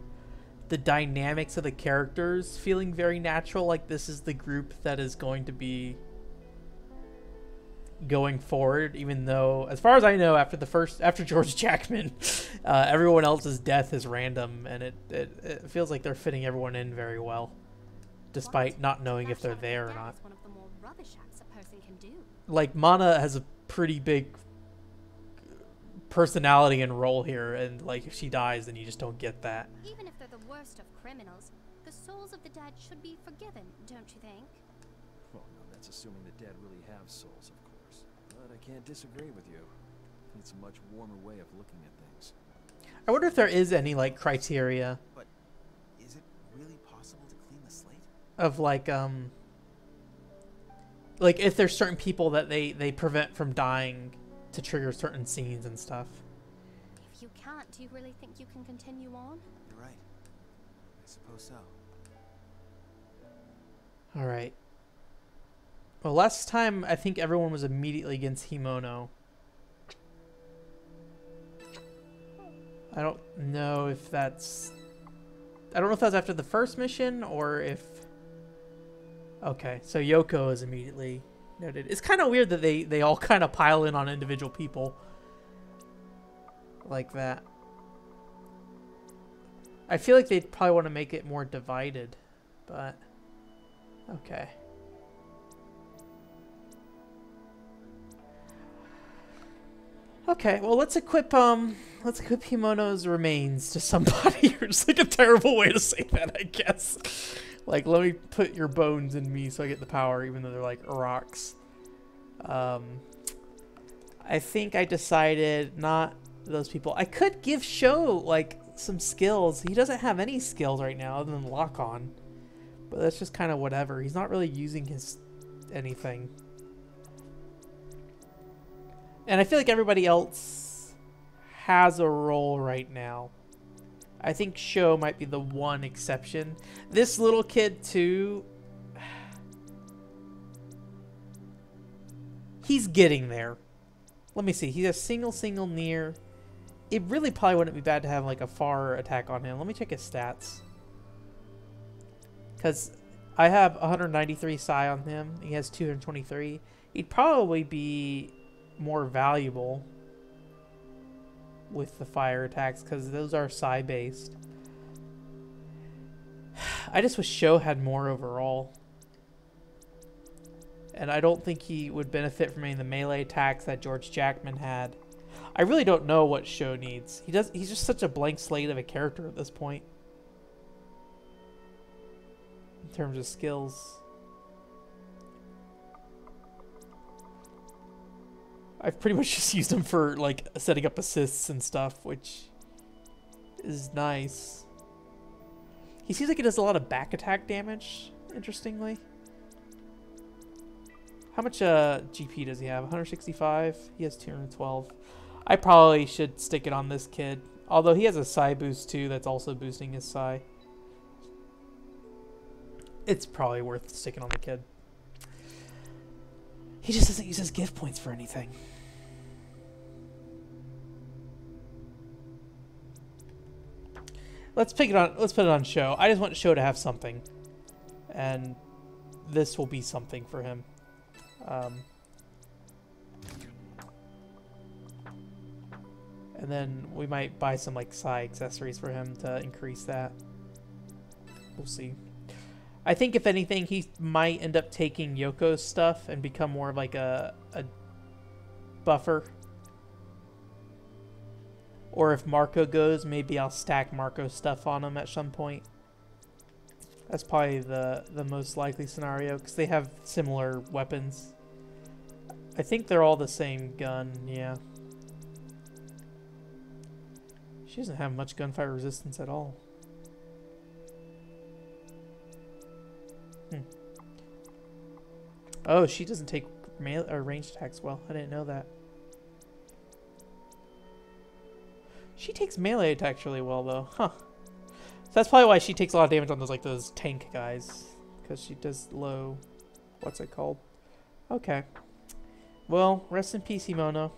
the dynamics of the characters feeling very natural, like this is the group that is going to be going forward, even though, as far as I know, after George Jackman, everyone else's death is random, and it feels like they're fitting everyone in very well, despite not knowing if they're there or not. One of the more rubbish acts a person can do. Like, Mana has a pretty big personality and role here, and like if she dies, then you just don't get that. Even if they're the worst of criminals, the souls of the dead should be forgiven, don't you think? Well, no, that's assuming the dead really have souls, of course. But I can't disagree with you. It's a much warmer way of looking at things. I wonder if there is any like criteria. But is it really possible to clean the slate? Of like if there's certain people that they prevent from dying to trigger certain scenes and stuff. If you can't, do you really think you can continue on? You're right. I suppose so. All right. Well, last time I think everyone was immediately against Himono. I don't know if that's after the first mission or if... Okay, so Yoko is immediately noted. It's kind of weird that they all kind of pile in on individual people like that. I feel like they'd probably want to make it more divided, but okay. Okay, well let's equip Himono's remains to somebody. It's like a terrible way to say that, I guess. Like, let me put your bones in me so I get the power, even though they're like rocks. I think I decided not those people. I could give Sho like some skills. He doesn't have any skills right now other than lock on, but that's just kind of whatever. He's not really using his anything. And I feel like everybody else has a role right now. I think Sho might be the one exception. This little kid too. He's getting there. Let me see. He's a single near. It really probably wouldn't be bad to have like a far attack on him. Let me check his stats. Because I have 193 psi on him. He has 223. He'd probably be more valuable with the fire attacks because those are psi based. I just wish Sho had more overall. And I don't think he would benefit from any of the melee attacks that George Jackman had. I really don't know what Sho needs. He's just such a blank slate of a character at this point. In terms of skills. I've pretty much just used him for like setting up assists and stuff, which is nice. He seems like he does a lot of back attack damage, interestingly. How much GP does he have? 165? He has 212. I probably should stick it on this kid. Although he has a psi boost too that's also boosting his psi. It's probably worth sticking on the kid. He just doesn't use his gift points for anything. Let's put it on Sho. I just want Sho to have something. And this will be something for him. And then we might buy some like psi accessories for him to increase that. We'll see. I think if anything, he might end up taking Yoko's stuff and become more of like a buffer. Or if Marco goes, maybe I'll stack Marco's stuff on him at some point. That's probably the most likely scenario because they have similar weapons. I think they're all the same gun, yeah. She doesn't have much gunfire resistance at all. Oh, she doesn't take melee or ranged attacks well. I didn't know that. She takes melee attacks really well though, huh? So that's probably why she takes a lot of damage on those tank guys, because she does low. What's it called? Okay. Well, rest in peace, Himono.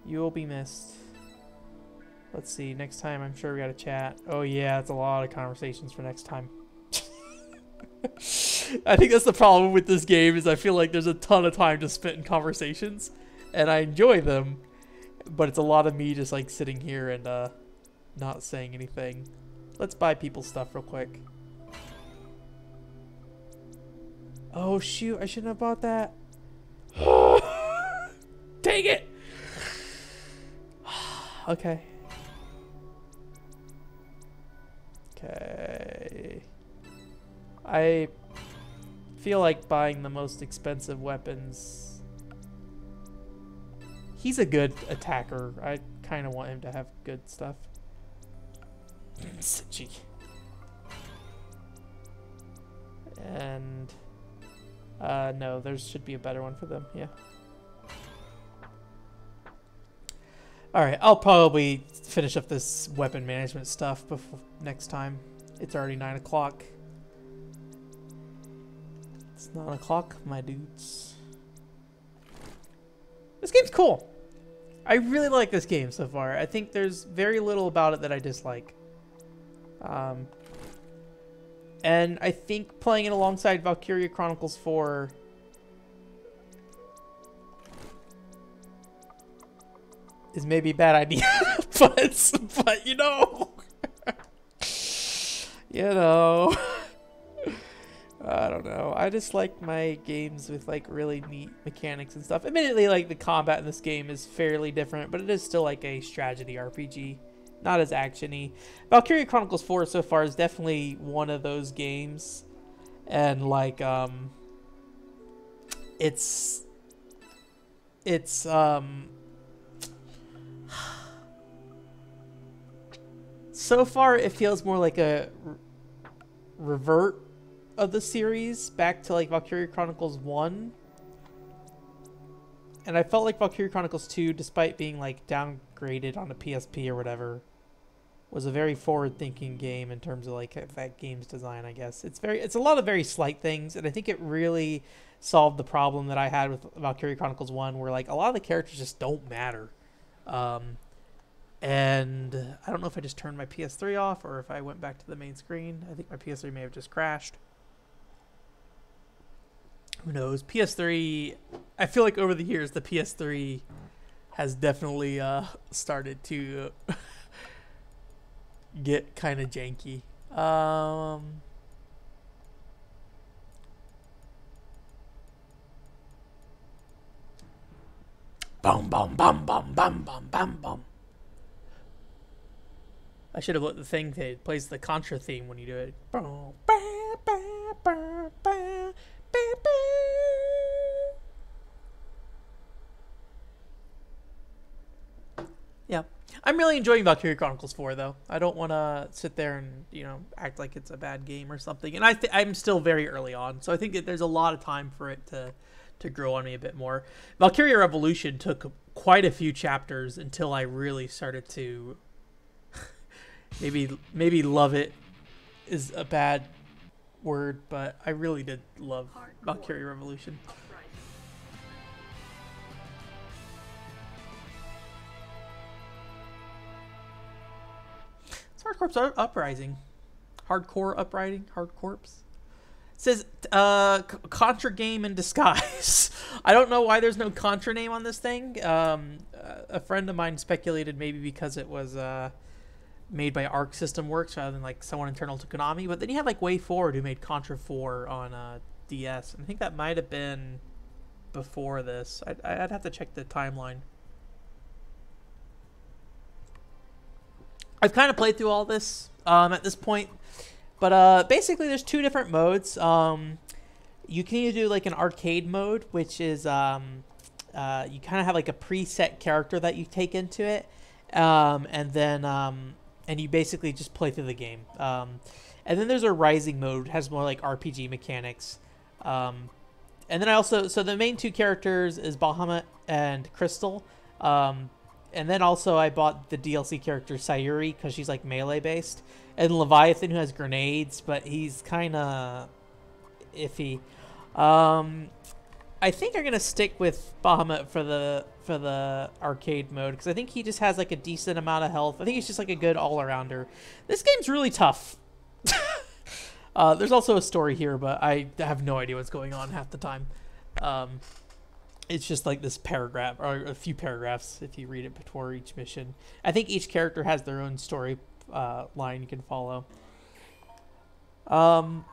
You will be missed. Let's see. Next time, I'm sure we got to chat. Oh yeah, it's a lot of conversations for next time. I think that's the problem with this game is I feel like there's a ton of time just spent in conversations, and I enjoy them, but it's a lot of me just like sitting here and not saying anything. Let's buy people stuff real quick. Oh shoot, I shouldn't have bought that. Dang it. Okay. Okay. I feel like buying the most expensive weapons. He's a good attacker. I kind of want him to have good stuff. Sitchy. And no, there should be a better one for them. Yeah. All right, I'll probably finish up this weapon management stuff before next time. It's already 9 o'clock. It's 9 o'clock, my dudes. This game's cool. I really like this game so far. I think there's very little about it that I dislike. And I think playing it alongside Valkyria Chronicles 4 is maybe a bad idea, but you know, you know, I don't know. I just like my games with like really neat mechanics and stuff. Admittedly, like the combat in this game is fairly different, but it is still like a strategy RPG, not as actiony. Valkyria Chronicles 4 so far is definitely one of those games, and like it's so far, it feels more like a revert of the series back to like Valkyria Chronicles 1. And I felt like Valkyria Chronicles 2, despite being like downgraded on a PSP or whatever, was a very forward-thinking game in terms of like that game's design, I guess. It's a lot of very slight things, and I think it really solved the problem that I had with Valkyria Chronicles 1, where like a lot of the characters just don't matter. And I don't know if I just turned my PS3 off or if I went back to the main screen. I think my PS3 may have just crashed. Who knows? PS3, I feel like over the years, the PS3 has definitely started to get kind of janky. Bum, bum, bum, bum, bum, bum, bum, bum. I should have let the thing that plays the Contra theme when you do it. Yeah. I'm really enjoying Valkyria Chronicles 4, though. I don't want to sit there and, you know, act like it's a bad game or something. And I'm still very early on, so I think that there's a lot of time for it to grow on me a bit more. Valkyria Revolution took quite a few chapters until I really started to... maybe love it is a bad word, but I really did love Valkyria Revolution. It's Hardcorp's Uprising. Hardcore Uprising? Hardcorp's? It says, Contra game in disguise. I don't know why there's no Contra name on this thing. A friend of mine speculated maybe because it was, made by Arc System Works rather than like someone internal to Konami. But then you have like Way Forward who made Contra 4 on DS. And I think that might have been before this. I'd have to check the timeline. I've kind of played through all this at this point. But basically there's two different modes. You can either do like an arcade mode, which is you kind of have like a preset character that you take into it. And then and you basically just play through the game. And then there's a rising mode, has more like RPG mechanics. And then I also, so the main two characters is Bahamut and Crystal. And then also I bought the DLC character Sayuri because she's like melee based. And Leviathan, who has grenades, but he's kind of iffy. I think I'm gonna stick with Bahamut for the arcade mode because I think he just has like a decent amount of health. I think he's just like a good all-arounder. This game's really tough. There's also a story here, but I have no idea what's going on half the time. It's just like this paragraph, or a few paragraphs if you read it before each mission. I think each character has their own story line you can follow. And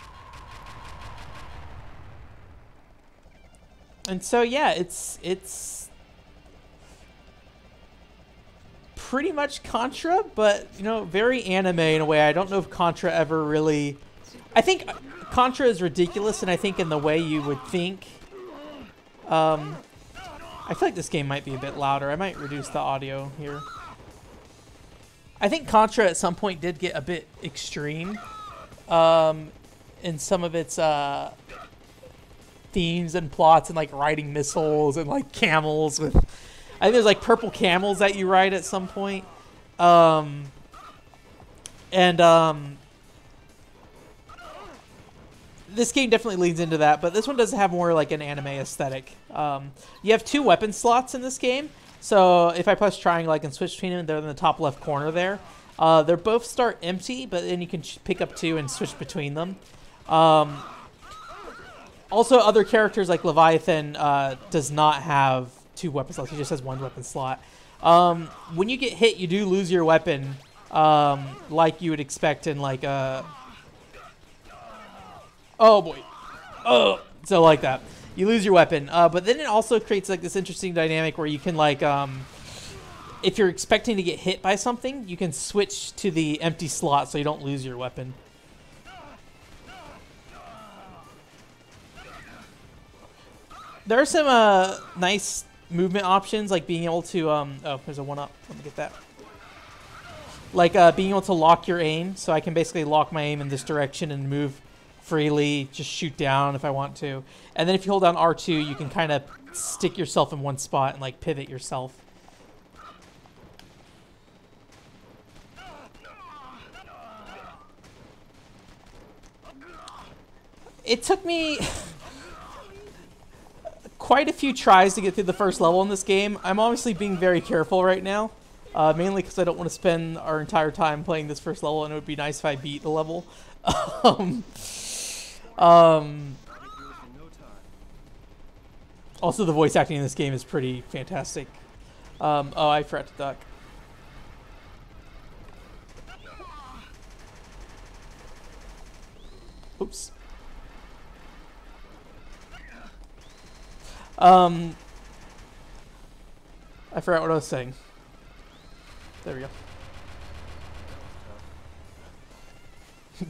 so yeah, it's pretty much Contra, but you know, very anime in a way. I don't know if Contra ever really. I think Contra is ridiculous, and I think in the way you would think. I feel like this game might be a bit louder. I might reduce the audio here. I think Contra at some point did get a bit extreme in some of its themes and plots, and like riding missiles and like camels with. I think there's like purple camels that you ride at some point. This game definitely leans into that, but this one does have more like an anime aesthetic. You have 2 weapon slots in this game, so if I press triangle, I can switch between them. They're in the top left corner there. They both start empty, but then you can pick up 2 and switch between them. Also, other characters like Leviathan does not have 2 weapon slots. He just has 1 weapon slot. When you get hit, you do lose your weapon, like you would expect in like a... Oh boy. Oh, so like that. You lose your weapon. But then it also creates like this interesting dynamic where you can like, if you're expecting to get hit by something, you can switch to the empty slot so you don't lose your weapon. There are some nice movement options, like being able to, oh, there's a 1-up. Let me get that. Like being able to lock your aim. So I can basically lock my aim in this direction and move freely, just shoot down if I want to. And then if you hold down R2, you can kind of stick yourself in one spot and like pivot yourself. It took me quite a few tries to get through the first level in this game. I'm obviously being very careful right now, mainly because I don't want to spend our entire time playing this first level, and it would be nice if I beat the level. Also, the voice acting in this game is pretty fantastic. Oh, I forgot to duck. Oops. I forgot what I was saying. There we go.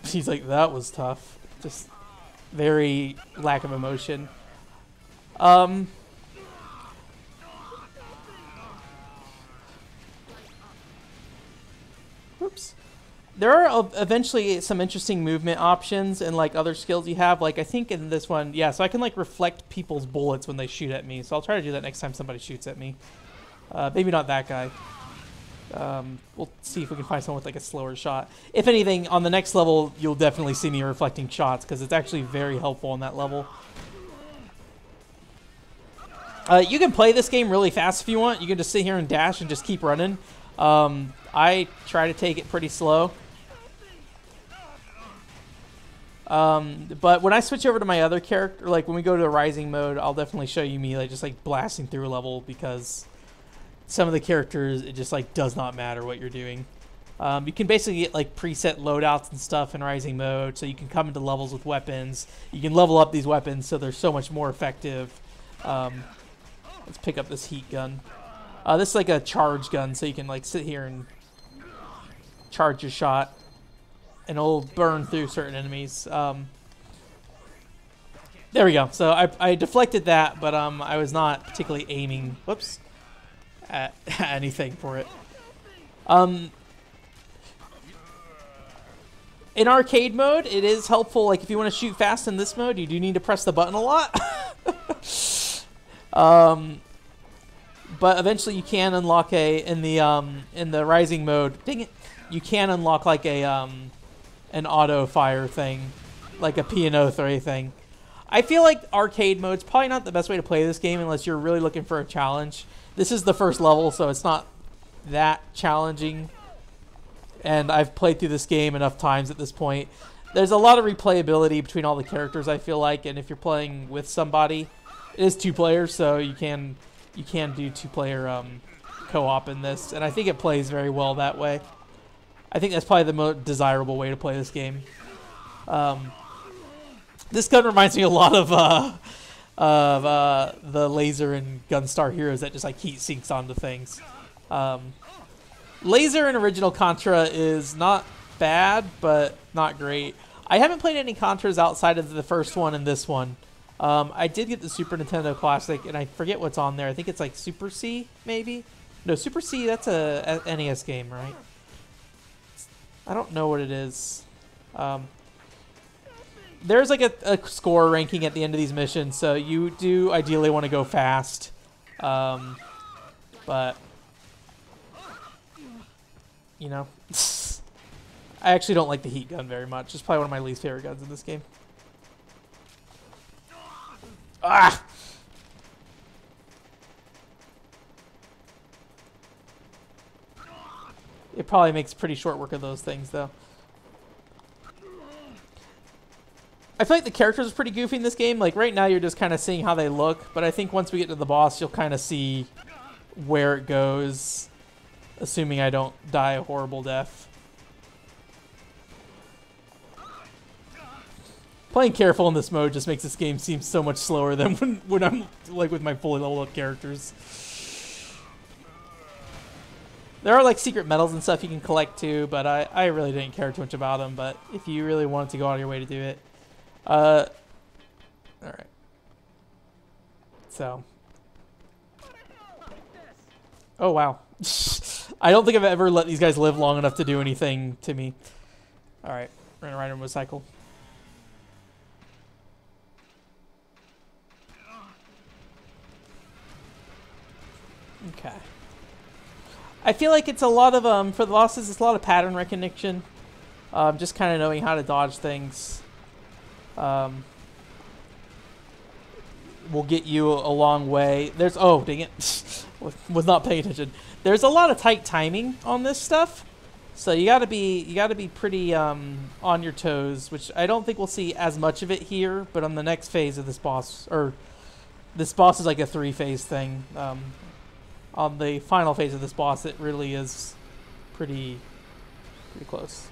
He's like, that was tough. Just very lack of emotion. Oops. There are eventually some interesting movement options and like other skills you have. Like I think in this one, yeah, so I can like reflect people's bullets when they shoot at me. So I'll try to do that next time somebody shoots at me. Maybe not that guy. We'll see if we can find someone with like a slower shot. If anything, on the next level, you'll definitely see me reflecting shots because it's actually very helpful on that level. You can play this game really fast if you want. You can just sit here and dash and just keep running. I try to take it pretty slow. But when I switch over to my other character, like when we go to the rising mode, I'll definitely show you me like just like blasting through a level because some of the characters, it just like does not matter what you're doing. You can basically get like preset loadouts and stuff in rising mode, so you can come into levels with weapons. You can level up these weapons so they're so much more effective. Let's pick up this heat gun. This is like a charge gun, so you can like sit here and charge your shot, and it'll burn through certain enemies. There we go. So I deflected that, but I was not particularly aiming. Whoops. At anything for it. In arcade mode, it is helpful. Like if you want to shoot fast in this mode, you do need to press the button a lot. But eventually you can unlock in the rising mode. Dang it! You can unlock like a an auto fire thing, like a P&O 3 thing. I feel like arcade mode's probably not the best way to play this game unless you're really looking for a challenge. This is the first level, so it's not that challenging. And I've played through this game enough times at this point there's a lot of replayability between all the characters, I feel like, and if you're playing with somebody, it is 2 players, so you can do 2-player co-op in this, and I think it plays very well that way. I think that's probably the most desirable way to play this game. This gun reminds me a lot of the laser and Gunstar Heroes that just like heat sinks onto things. Laser in original Contra is not bad, but not great. I haven't played any Contras outside of the first one and this one. I did get the Super Nintendo Classic, and I forget what's on there. I think it's like Super C, maybe? No, Super C, that's a NES game, right? I don't know what it is. There's like a score ranking at the end of these missions, so you do ideally want to go fast. But, you know, I actually don't like the heat gun very much. It's probably one of my least favorite guns in this game. Ah! It probably makes pretty short work of those things, though. I feel like the characters are pretty goofy in this game. Like, right now you're just kind of seeing how they look, but I think once we get to the boss, you'll kind of see where it goes, assuming I don't die a horrible death. Playing careful in this mode just makes this game seem so much slower than when I'm like with my fully leveled up characters. There are like secret medals and stuff you can collect too, but I really didn't care too much about them. But if you really wanted to go out of your way to do it, all right. So, oh wow, I don't think I've ever let these guys live long enough to do anything to me. All right, we're gonna ride a motorcycle. Okay. I feel like it's a lot of, for the bosses, it's a lot of pattern recognition. Just kind of knowing how to dodge things. Will get you a long way. There's, oh, dang it. Was not paying attention. There's a lot of tight timing on this stuff. So you gotta be pretty, on your toes, which I don't think we'll see as much of it here, but on the next phase of this boss, or this boss is like a 3-phase thing. On the final phase of this boss, it really is pretty close.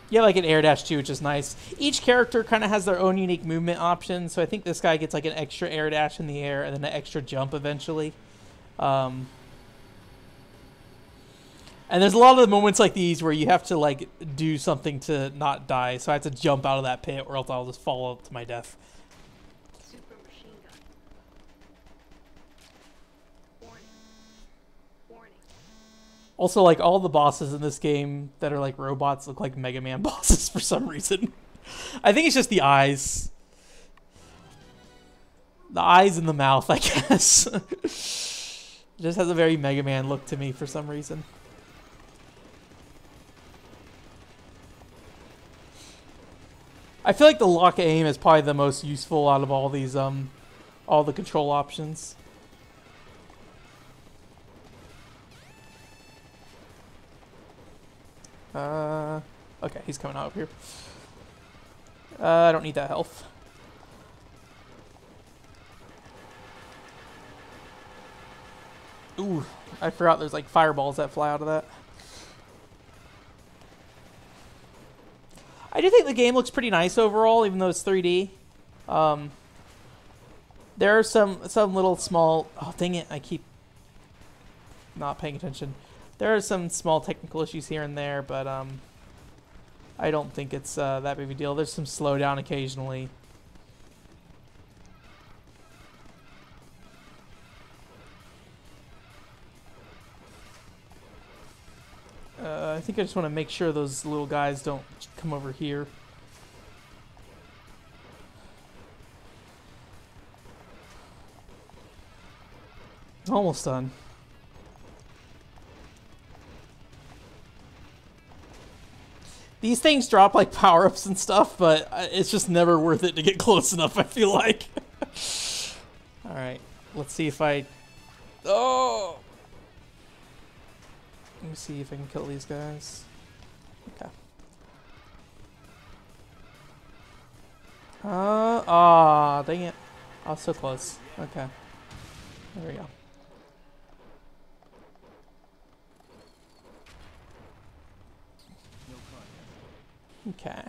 Yeah, like an air dash too, which is nice. Each character kind of has their own unique movement options, so I think this guy gets like an extra air dash in the air and then an extra jump eventually. And there's a lot of the moments like these where you have to like do something to not die. So I have to jump out of that pit or else I'll just fall to my death. Super machine gun. Warning. Warning. Also, like all the bosses in this game that are like robots look like Mega Man bosses for some reason. I think it's just the eyes. The eyes and the mouth, I guess. It just has a very Mega Man look to me for some reason. I feel like the lock aim is probably the most useful out of all these, all the control options. Okay, he's coming out of here. I don't need that health. Ooh, I forgot there's like fireballs that fly out of that. I do think the game looks pretty nice overall, even though it's 3D. There are some little small... Oh, dang it, I keep not paying attention. There are some small technical issues here and there, but I don't think it's that big of a deal. There's some slowdown occasionally. I think I just want to make sure those little guys don't come over here. Almost done. These things drop like power-ups and stuff, but it's just never worth it to get close enough, I feel like. Alright, let's see if I... Oh! Let me see if I can kill these guys. Okay. Aw, dang it. I was so close. Okay. There we go. Okay.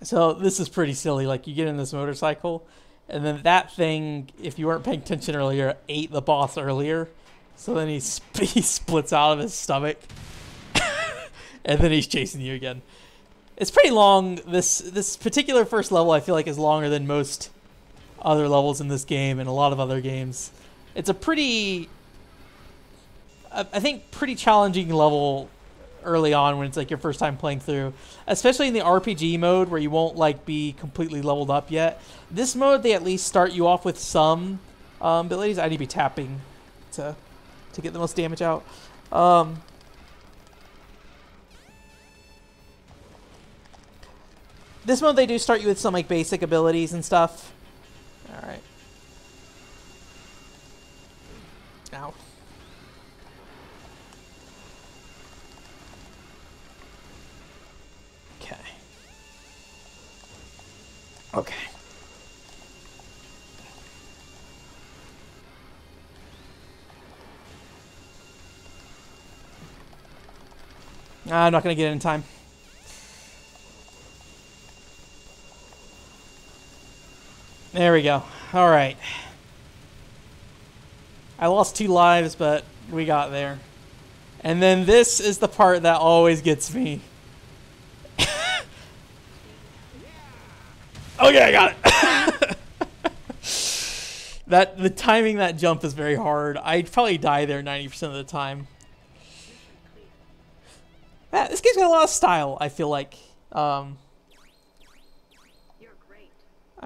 So this is pretty silly. Like, you get in this motorcycle, and then that thing, if you weren't paying attention earlier, ate the boss earlier. So then he splits out of his stomach, and then he's chasing you again. It's pretty long. This particular first level, I feel like, is longer than most other levels in this game and a lot of other games. It's a pretty, I think, pretty challenging level early on when it's like your first time playing through, especially in the RPG mode where you won't like be completely leveled up yet. This mode, they at least start you off with some abilities. I need to be tapping to get the most damage out. This mode, they do start you with some like basic abilities and stuff. All right. Ow. Okay. Okay. I'm not gonna get it in time. There we go. All right. I lost 2 lives, but we got there. And then this is the part that always gets me. Okay, I got it. The timing that jump is very hard. I'd probably die there 90% of the time. This game's got a lot of style, I feel like. I'm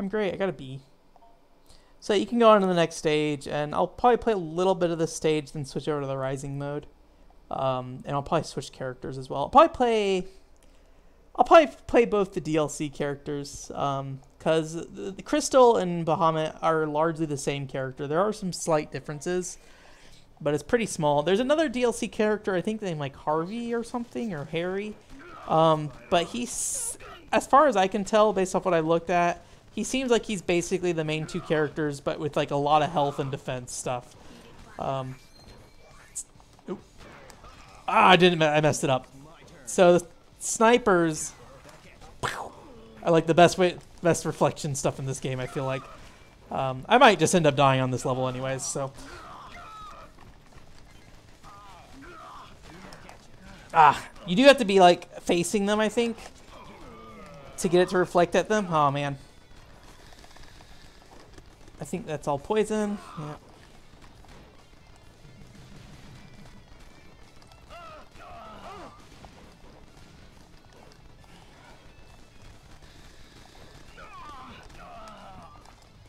great. I got a B. So you can go on to the next stage, and I'll probably play a little bit of this stage, then switch over to the Rising mode. And I'll probably switch characters as well. I'll probably play both the DLC characters, because the Crystal and Bahamut are largely the same character. There are some slight differences, but it's pretty small. There's another DLC character, I think named like Harvey or something, or Harry. But he's, as far as I can tell, based off what I looked at, he seems like he's basically the main 2 characters, but with like a lot of health and defense stuff. I messed it up. So the snipers are like the best reflection stuff in this game, I feel like. I might just end up dying on this level anyways, so. You do have to be like facing them, I think, to get it to reflect at them. Oh man. I think that's all poison. Yeah.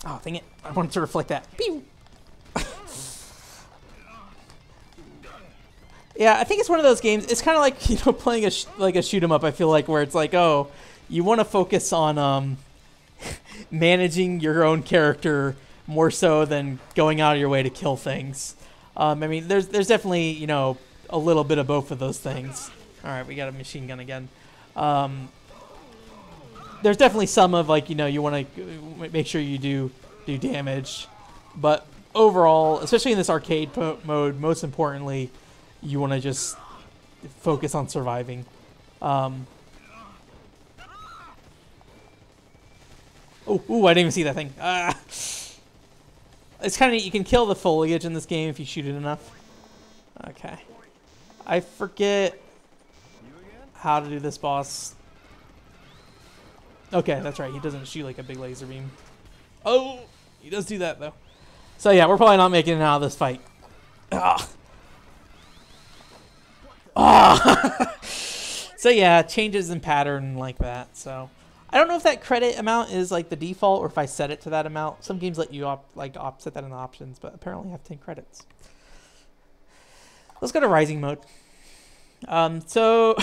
Oh, dang it. I wanted to reflect that. Pew! Yeah, I think it's one of those games. It's kind of like, you know, playing a shoot 'em up, I feel like, where it's like, oh, you want to focus on managing your own character more so than going out of your way to kill things. I mean, there's definitely, you know, a little bit of both of those things. All right, we got a machine gun again. There's definitely some of like, you know, you want to make sure you do damage, but overall, especially in this arcade mode, most importantly, you want to just focus on surviving. Ooh, I didn't even see that thing. It's kind of neat. You can kill the foliage in this game if you shoot it enough. Okay. I forget how to do this boss. Okay, that's right. He doesn't shoot like a big laser beam. Oh, he does do that though. So yeah, we're probably not making it out of this fight. So yeah, changes in pattern like that. So I don't know if that credit amount is like the default or if I set it to that amount. Some games let you set that in the options, but apparently I have 10 credits. Let's go to Rising mode. So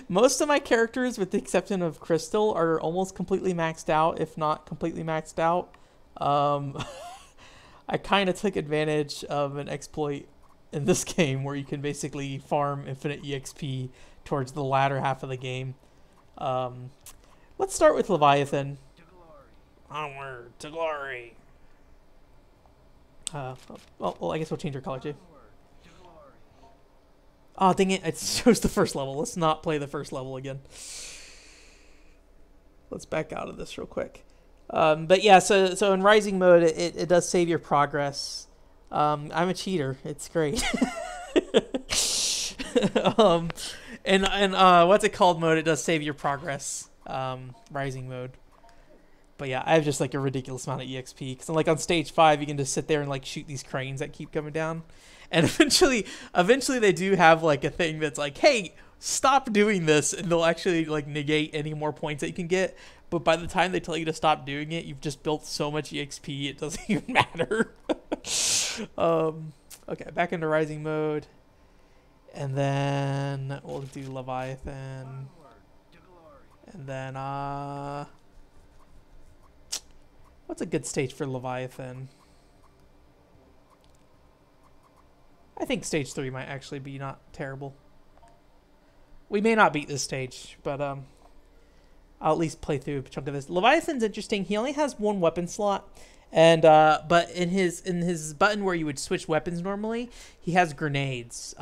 Most of my characters, with the exception of Crystal, are almost completely maxed out, if not completely maxed out. I kind of took advantage of an exploit in this game where you can basically farm infinite EXP towards the latter half of the game. Let's start with Leviathan. Onward to glory. Well, I guess we'll change our color too. Oh, dang it. It shows the first level. Let's not play the first level again. Let's back out of this real quick. But yeah, so in Rising mode, it does save your progress. I'm a cheater. It's great. And what's it called mode, it does save your progress. Rising mode. But yeah, I have just like a ridiculous amount of EXP. Because like on stage 5, you can just sit there and like shoot these cranes that keep coming down. And eventually they do have like a thing that's like, hey, stop doing this. And they'll actually like negate any more points that you can get. But by the time they tell you to stop doing it, you've just built so much EXP, it doesn't even matter. Okay, back into Rising mode. And then we'll do Leviathan. And then, what's a good stage for Leviathan? I think stage 3 might actually be not terrible. We may not beat this stage, but I'll at least play through a chunk of this. Leviathan's interesting. He only has one weapon slot, and but in his button where you would switch weapons normally, he has grenades.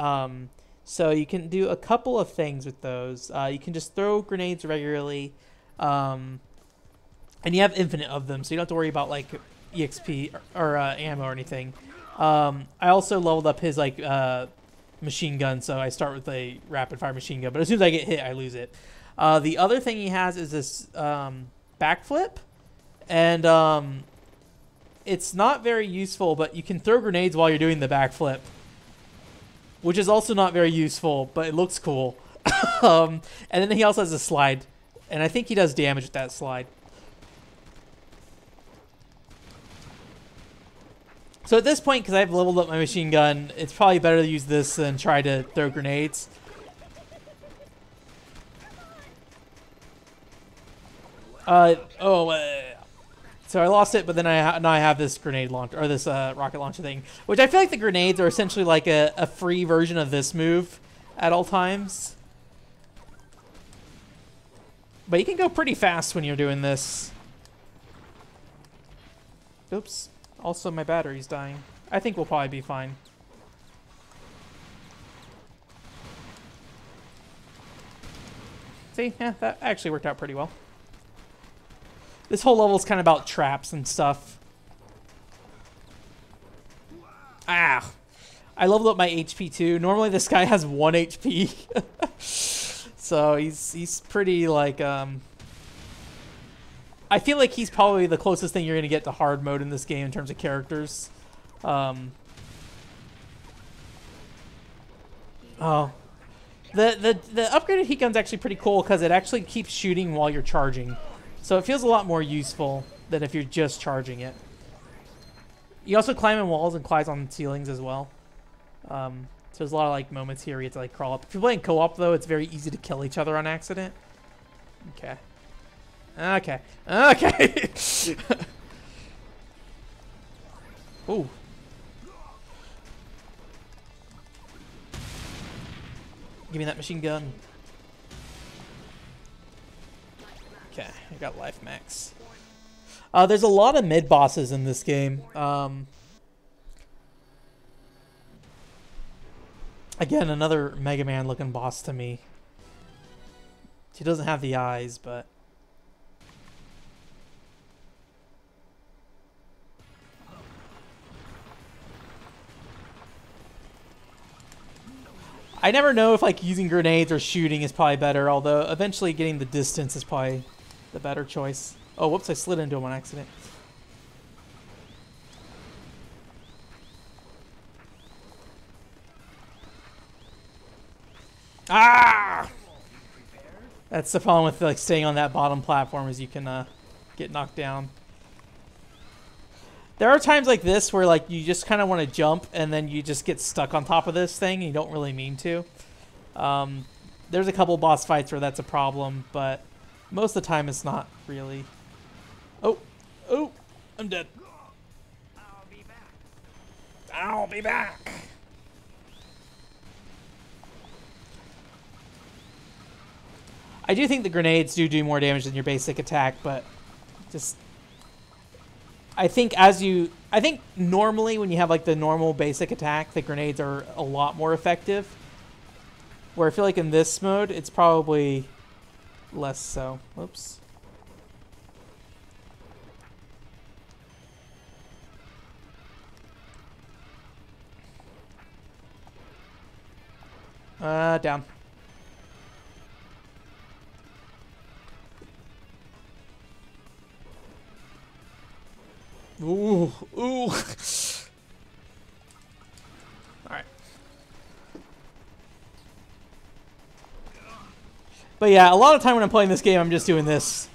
So you can do a couple of things with those. You can just throw grenades regularly, and you have infinite of them, so you don't have to worry about like EXP or ammo or anything. I also leveled up his like machine gun, so I start with a rapid fire machine gun, but as soon as I get hit, I lose it. The other thing he has is this backflip, and it's not very useful, but you can throw grenades while you're doing the backflip, which is also not very useful, but it looks cool. And then he also has a slide, and I think he does damage with that slide. So at this point, because I've leveled up my machine gun, it's probably better to use this than try to throw grenades. So I lost it, but then now I have this grenade launcher, or this rocket launcher thing, which I feel like the grenades are essentially like a free version of this move at all times. But you can go pretty fast when you're doing this. Oops. Also, my battery's dying. I think we'll probably be fine. See? Yeah, that actually worked out pretty well. This whole level is kind of about traps and stuff. Ah! I leveled up my HP too. Normally this guy has 1 HP. So he's pretty like... I feel like he's probably the closest thing you're going to get to hard mode in this game in terms of characters. Oh. The upgraded heat gun's actually pretty cool because it actually keeps shooting while you're charging. So it feels a lot more useful than if you're just charging it. You also climb in walls and climb on ceilings as well. So there's a lot of like moments here where you have to like crawl up. If you're playing co-op though, it's very easy to kill each other on accident. Okay. Okay. Okay. Ooh. Give me that machine gun. Okay, I got life max. There's a lot of mid bosses in this game. Again, another Mega Man looking boss to me. He doesn't have the eyes, but... I never know if like using grenades or shooting is probably better, although eventually getting the distance is probably the better choice. Oh, whoops, I slid into him on accident. Ah! That's the problem with like staying on that bottom platform, is you can get knocked down. There are times like this where like you just kind of want to jump and then you just get stuck on top of this thing and you don't really mean to. There's a couple boss fights where that's a problem, but most of the time it's not really. Oh, oh, I'm dead. I'll be back. I do think the grenades do more damage than your basic attack, but just I think normally when you have like the normal basic attack, the grenades are a lot more effective. Where I feel like in this mode, it's probably less so. Whoops. Down. Ooh, ooh. Alright. But yeah, a lot of time when I'm playing this game, I'm just doing this.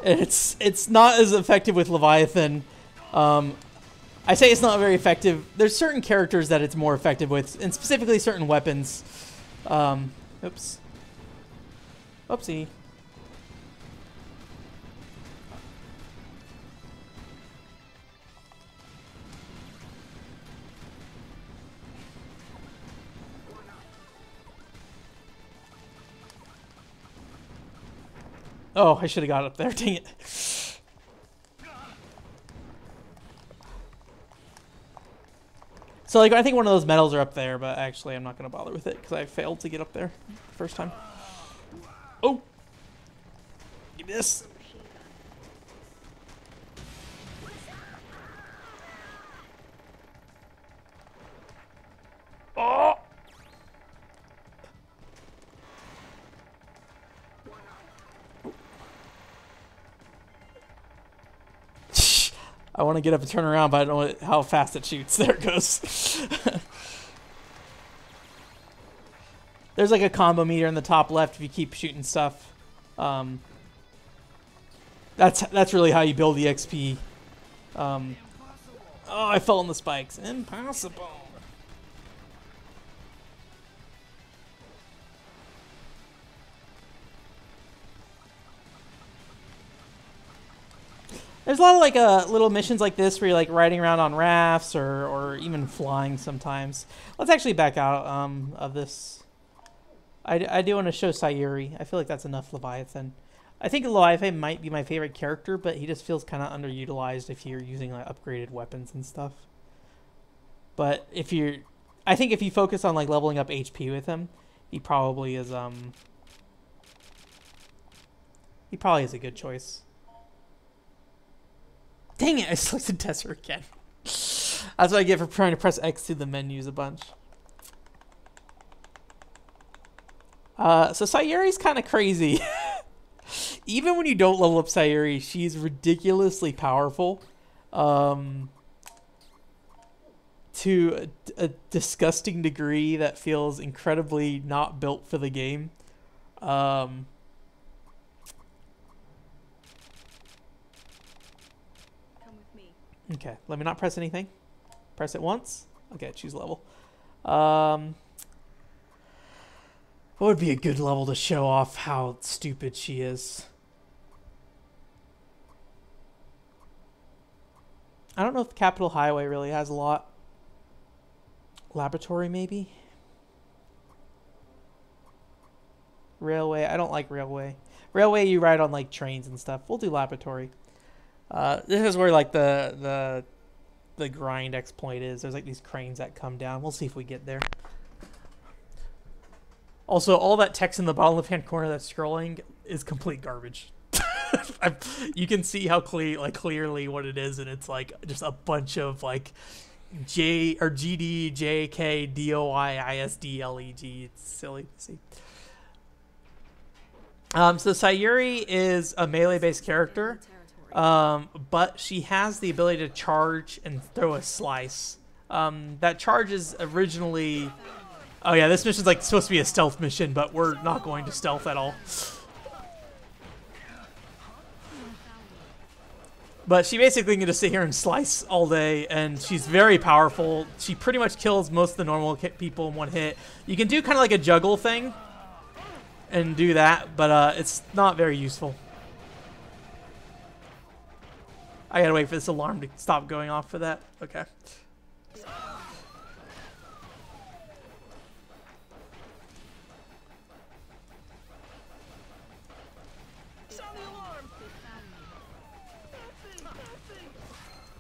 It's not as effective with Leviathan. I say it's not very effective. There's certain characters that it's more effective with, and specifically certain weapons. Oops. Oopsie. Oh, I should have got up there. Dang it. So, like, I think one of those medals are up there, but actually I'm not going to bother with it because I failed to get up there the first time. Oh! Give me this. Oh! I want to get up and turn around, but I don't know how fast it shoots. There it goes. There's like a combo meter in the top left if you keep shooting stuff. That's really how you build the XP. Oh, I fell on the spikes. Impossible. There's a lot of like little missions like this where you're like riding around on rafts or even flying sometimes. Let's actually back out of this. I do want to show Sayuri. I feel like that's enough Leviathan. I think Leviathan might be my favorite character, but he just feels kind of underutilized if you're using like upgraded weapons and stuff. But I think if you focus on like leveling up HP with him, he probably is a good choice. Dang it, I selected Tesser again. That's what I get for trying to press X through the menus a bunch. So Sayuri's kind of crazy. Even when you don't level up Sayuri, she's ridiculously powerful. To a disgusting degree that feels incredibly not built for the game. Okay, let me not press anything. Press it once. Okay, choose level. What would be a good level to show off how stupid she is? I don't know if the Capital Highway really has a lot. Laboratory, maybe? Railway. I don't like railway. Railway, you ride on like trains and stuff. We'll do laboratory. This is where like the grind exploit is. There's like these cranes that come down. We'll see if we get there. Also, all that text in the bottom left-hand corner that's scrolling is complete garbage. You can see how clearly what it is, and it's like just a bunch of like J or GD, JK, DOI, ISD, LEG. It's silly to see. So Sayuri is a melee-based character. But she has the ability to charge and throw a slice. That charge is originally... Oh yeah, this mission's like supposed to be a stealth mission, but we're not going to stealth at all. But she basically can just sit here and slice all day, and she's very powerful. She pretty much kills most of the normal people in one hit. You can do kind of like a juggle thing and do that, but it's not very useful. I gotta wait for this alarm to stop going off for that. Okay.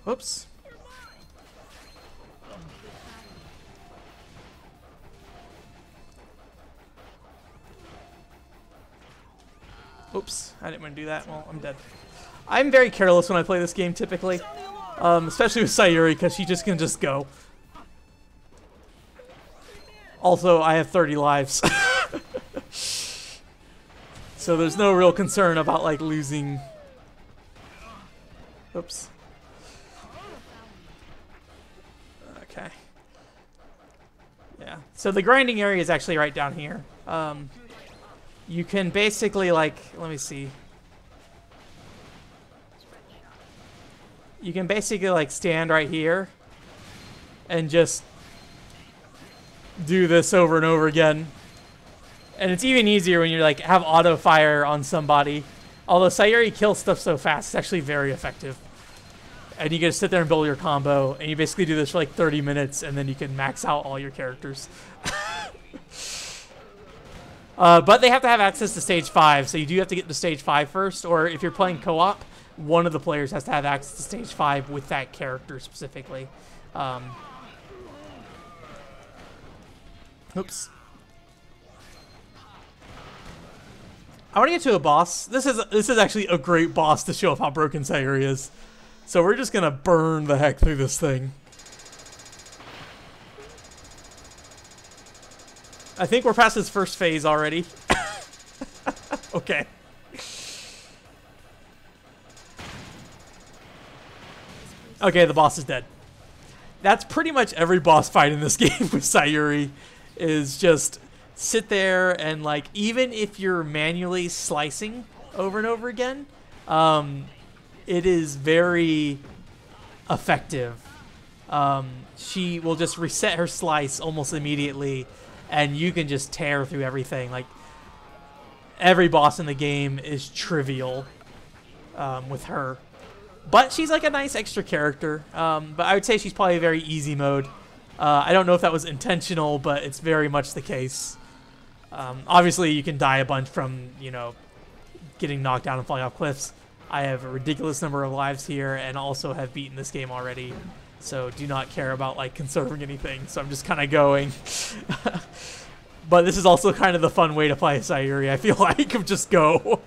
Whoops. Oops, I didn't want to do that. Well, I'm dead. I'm very careless when I play this game, typically. Especially with Sayuri, because she just can just go. Also, I have 30 lives. So there's no real concern about, like, losing. Oops. Okay. Yeah. So the grinding area is actually right down here. You can basically, like, let me see. You can basically, like, stand right here and just do this over and over again. And it's even easier when you, like, have auto fire on somebody. Although Sayuri kills stuff so fast, it's actually very effective. And you get to sit there and build your combo, and you basically do this for like 30 minutes, and then you can max out all your characters. But they have to have access to stage 5, so you do have to get to stage 5 first, or if you're playing co-op, one of the players has to have access to stage 5 with that character specifically. Oops. I want to get to a boss. This is actually a great boss to show off how broken Sayuri is. So we're just gonna burn the heck through this thing. I think we're past his first phase already. Okay. Okay, the boss is dead. That's pretty much every boss fight in this game with Sayuri, is just sit there and, like, even if you're manually slicing over and over again, it is very effective. She will just reset her slice almost immediately, and you can just tear through everything. Like, every boss in the game is trivial with her. But she's like a nice extra character. But I would say she's probably a very easy mode. I don't know if that was intentional, but it's very much the case. Obviously, you can die a bunch from, you know, getting knocked down and falling off cliffs. I have a ridiculous number of lives here and also have beaten this game already. So do not care about, like, conserving anything. So I'm just kind of going. But this is also kind of the fun way to play Sayuri, I feel like, of just go.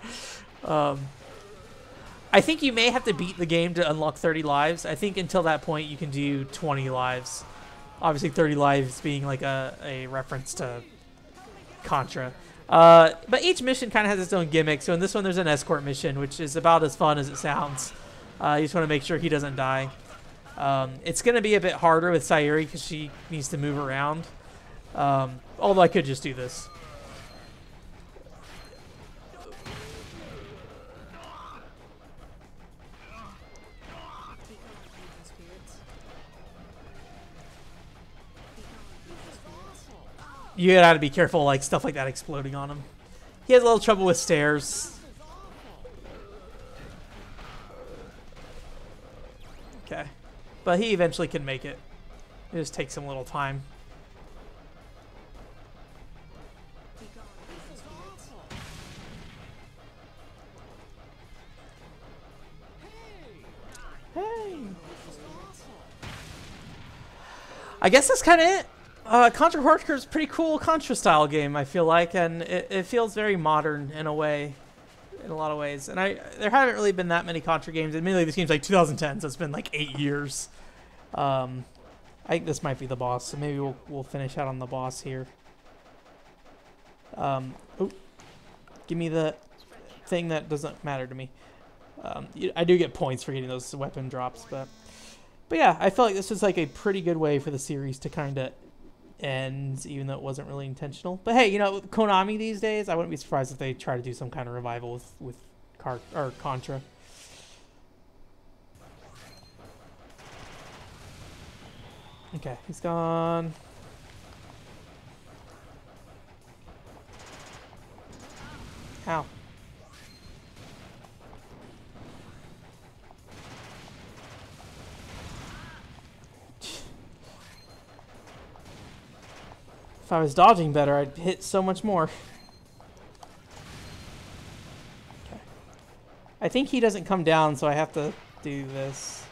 I think you may have to beat the game to unlock 30 lives. I think until that point you can do 20 lives. Obviously 30 lives being like a reference to Contra. But each mission kind of has its own gimmick. So in this one there's an escort mission, which is about as fun as it sounds. You just want to make sure he doesn't die. It's going to be a bit harder with Sayuri because she needs to move around. Although I could just do this. You gotta be careful, like, stuff like that exploding on him. He has a little trouble with stairs. Okay. But he eventually can make it. It just takes him a little time. Hey! I guess that's kind of it. Contra Hardcore is a pretty cool Contra-style game, I feel like, and it feels very modern in a way, in a lot of ways. And there haven't really been that many Contra games. Admittedly, this game's like 2010, so it's been like 8 years. I think this might be the boss, so maybe we'll finish out on the boss here. Oh, give me the thing that doesn't matter to me. I do get points for getting those weapon drops, but yeah, I felt like this was like a pretty good way for the series to kind of end, even though it wasn't really intentional. But hey, you know, with Konami these days, I wouldn't be surprised if they try to do some kind of revival with Contra. Okay, he's gone. Ow. If I was dodging better, I'd hit so much more. Okay. I think he doesn't come down, so I have to do this.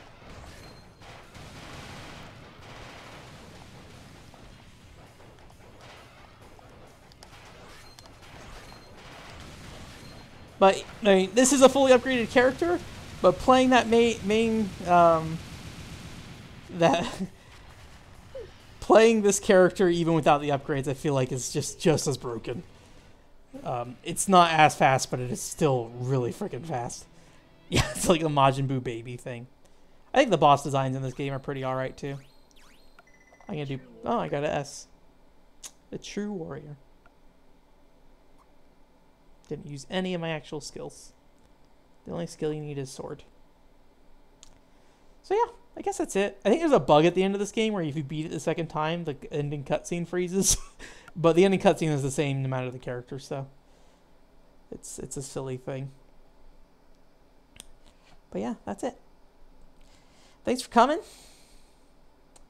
But, I mean, this is a fully upgraded character, but playing that playing this character even without the upgrades, I feel like is just as broken. It's not as fast, but it is still really freaking fast. Yeah, it's like a Majin Buu baby thing. I think the boss designs in this game are pretty alright, too. I'm gonna do... Oh, I got an S. The True Warrior. Didn't use any of my actual skills. The only skill you need is sword. So yeah, I guess that's it. I think there's a bug at the end of this game where if you beat it the second time, the ending cutscene freezes. But the ending cutscene is the same no matter the character, so it's a silly thing. But yeah, that's it. Thanks for coming.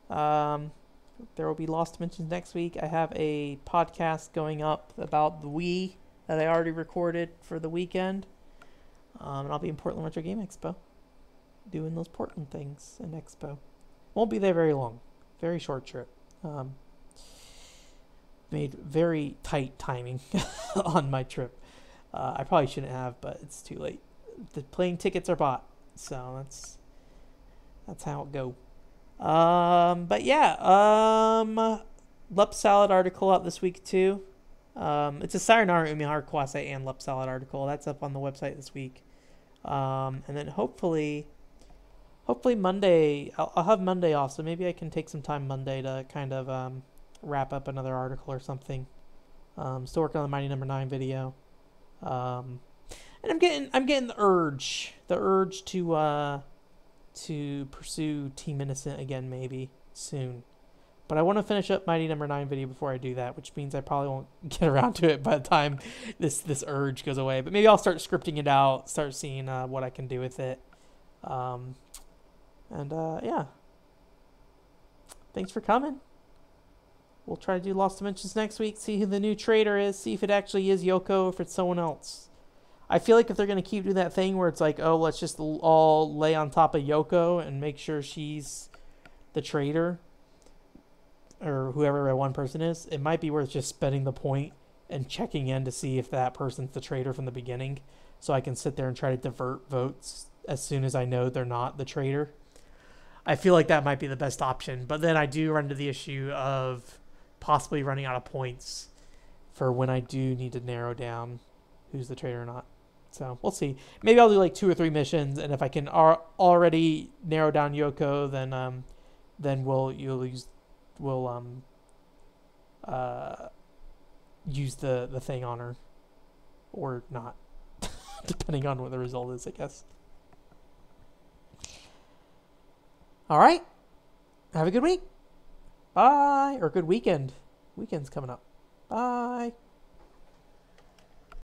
There will be Lost Dimensions next week. I have a podcast going up about the Wii that I already recorded for the weekend. And I'll be in Portland Retro Game Expo doing those Portland things in Expo. Won't be there very long. Very short trip. Made very tight timing on my trip. I probably shouldn't have, but it's too late. The plane tickets are bought, so that's how it go. But yeah, Lup Salad article out this week too. It's a Sayonara Umihara Kwase and Lup Salad article. That's up on the website this week. And then hopefully Monday, I'll have Monday off, so maybe I can take some time Monday to kind of wrap up another article or something. Still working on the Mighty Number 9 video. And I'm getting the urge to pursue Team Innocent again maybe soon. But I want to finish up Mighty Number 9 video before I do that, which means I probably won't get around to it by the time this urge goes away. But maybe I'll start scripting it out, start seeing what I can do with it. Yeah. Thanks for coming. We'll try to do Lost Dimensions next week, see who the new traitor is, see if it actually is Yoko or if it's someone else. I feel like if they're going to keep doing that thing where it's like, oh, let's just all lay on top of Yoko and make sure she's the traitor, or whoever one person is, it might be worth just spending the point and checking in to see if that person's the traitor from the beginning, so I can sit there and try to divert votes as soon as I know they're not the traitor. I feel like that might be the best option, but then I do run into the issue of possibly running out of points for when I do need to narrow down who's the traitor or not. So we'll see. Maybe I'll do like 2 or 3 missions, and if I can already narrow down Yoko, then we'll use the thing on her or not, depending on what the result is, I guess. All right. Have a good week. Bye. Or good weekend. Weekend's coming up. Bye.